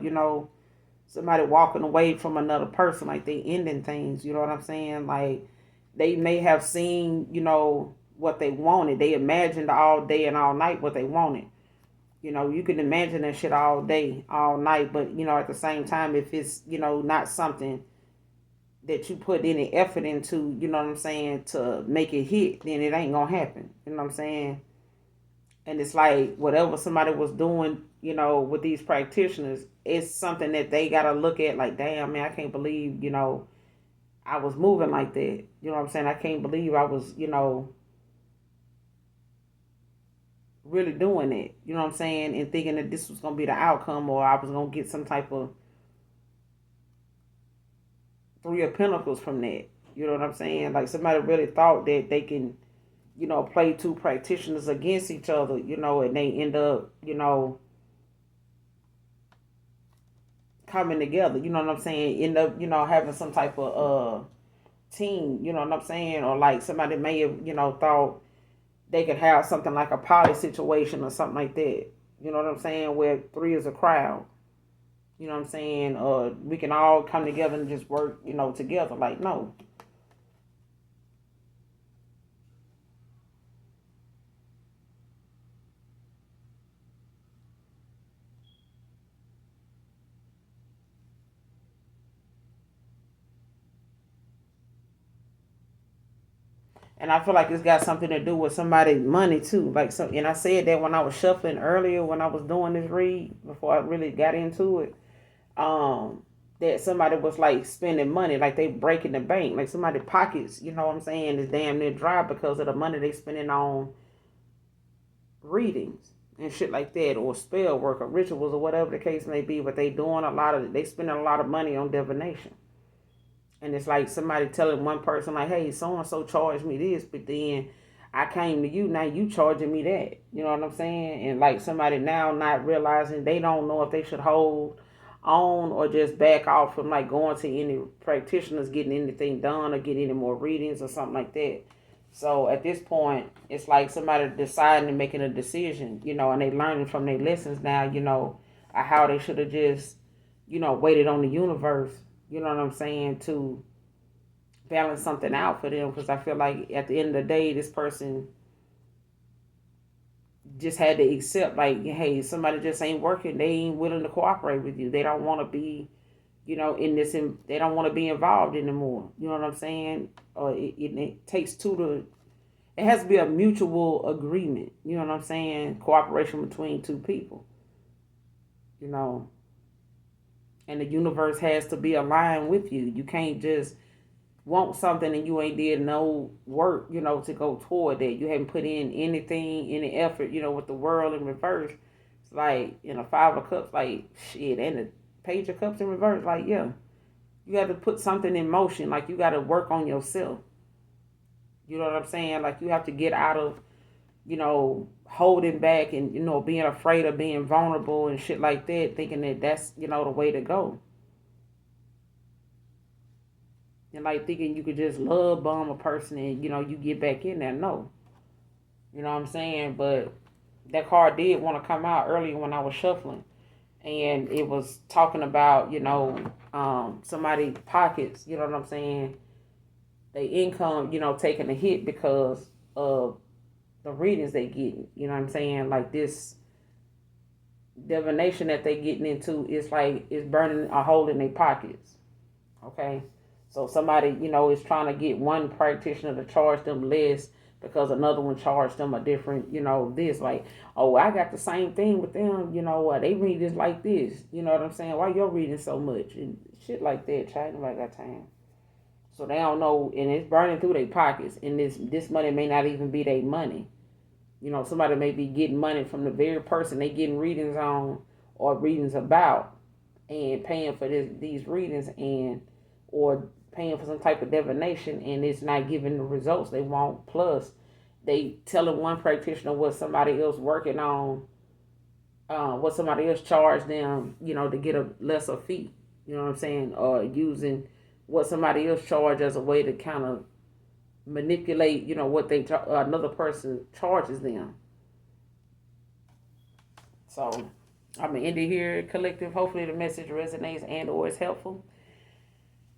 somebody walking away from another person, like they ending things, you know what I'm saying? Like they may have seen, what they wanted. They imagined all day and all night what they wanted. You can imagine that shit all day, all night, but, at the same time, if it's, not something that you put any effort into, you know what I'm saying, to make it hit, then it ain't gonna happen. You know what I'm saying? And it's like whatever somebody was doing, with these practitioners, it's something that they gotta look at like, damn, man, I can't believe, I was moving like that. You know what I'm saying? I can't believe I was, really doing it. You know what I'm saying? And thinking that this was gonna be the outcome or I was gonna get some type of 3 of Pentacles from that. You know what I'm saying? Like somebody really thought that they can, play 2 practitioners against each other, and they end up, coming together. You know what I'm saying? End up, having some type of team. You know what I'm saying? Or like somebody may have, thought they could have something like a poly situation or something like that. You know what I'm saying? Where 3 is a crowd. You know what I'm saying? We can all come together and just work, together. Like, no. And I feel like it's got something to do with somebody's money too. And I said that when I was shuffling earlier, when I was doing this read, before I really got into it, that somebody was like spending money, like they breaking the bank, like somebody pockets, you know what I'm saying, is damn near dry because of the money they spending on readings and shit like that, or spell work or rituals or whatever the case may be. But they spending a lot of money on divination. And it's like somebody telling one person like, hey, so and so charged me this, but then I came to you, now you charging me that. You know what I'm saying? And like somebody now not realizing, they don't know if they should hold on or just back off from like going to any practitioners, getting anything done or getting any more readings or something like that. So at this point, it's like somebody deciding and making a decision, and they learning from their lessons now, how they should have just, waited on the universe, you know what I'm saying, to balance something out for them. Because I feel like at the end of the day, this person just had to accept, like, hey, somebody just ain't working. They ain't willing to cooperate with you. They don't want to be, they don't want to be involved anymore. You know what I'm saying? It takes two to, it has to be a mutual agreement. You know what I'm saying? Cooperation between two people, and the universe has to be aligned with you. You can't just want something and you ain't did no work, to go toward that. You haven't put in anything, any effort, with the world in reverse. It's like in a 5 of cups, like shit, and the page of cups in reverse, like, yeah. You got to put something in motion. Like, you got to work on yourself. You know what I'm saying? Like, you have to get out of, holding back and, being afraid of being vulnerable and shit like that, thinking that that's, the way to go. And like thinking you could just love bomb a person and, you get back in there. No. You know what I'm saying? But that card did want to come out earlier when I was shuffling. And it was talking about, somebody pockets, you know what I'm saying? Their income, taking a hit because of the readings they getting. You know what I'm saying? Like, this divination that they getting into is like, it's burning a hole in their pockets. Okay? So somebody, is trying to get one practitioner to charge them less because another one charged them a different, this. Like, oh, I got the same thing with them. They read this like this. You know what I'm saying? Why you're reading so much? And shit like that. Child, nobody got time. So they don't know, and it's burning through their pockets. And this money may not even be their money. Somebody may be getting money from the very person they getting readings on or readings about, and paying for these readings, or paying for some type of divination, and it's not giving the results they want. Plus, they telling one practitioner what somebody else working on, what somebody else charged them, to get a lesser fee. You know what I'm saying? Or using what somebody else charged as a way to kind of manipulate, what another person charges them. So I'm gonna end it here, collective. Hopefully the message resonates and or is helpful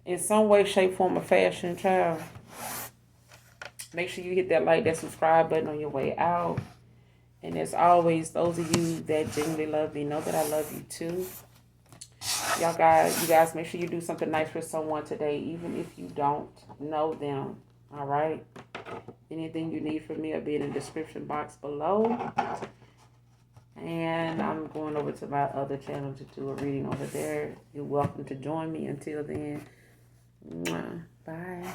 in some way, shape, form, or fashion, child. Make sure you hit that like, that subscribe button on your way out. And as always, those of you that genuinely love me, know that I love you too. You guys, make sure you do something nice for someone today, even if you don't know them. All right? Anything you need from me will be in the description box below. And I'm going over to my other channel to do a reading over there. You're welcome to join me. Until then, bye.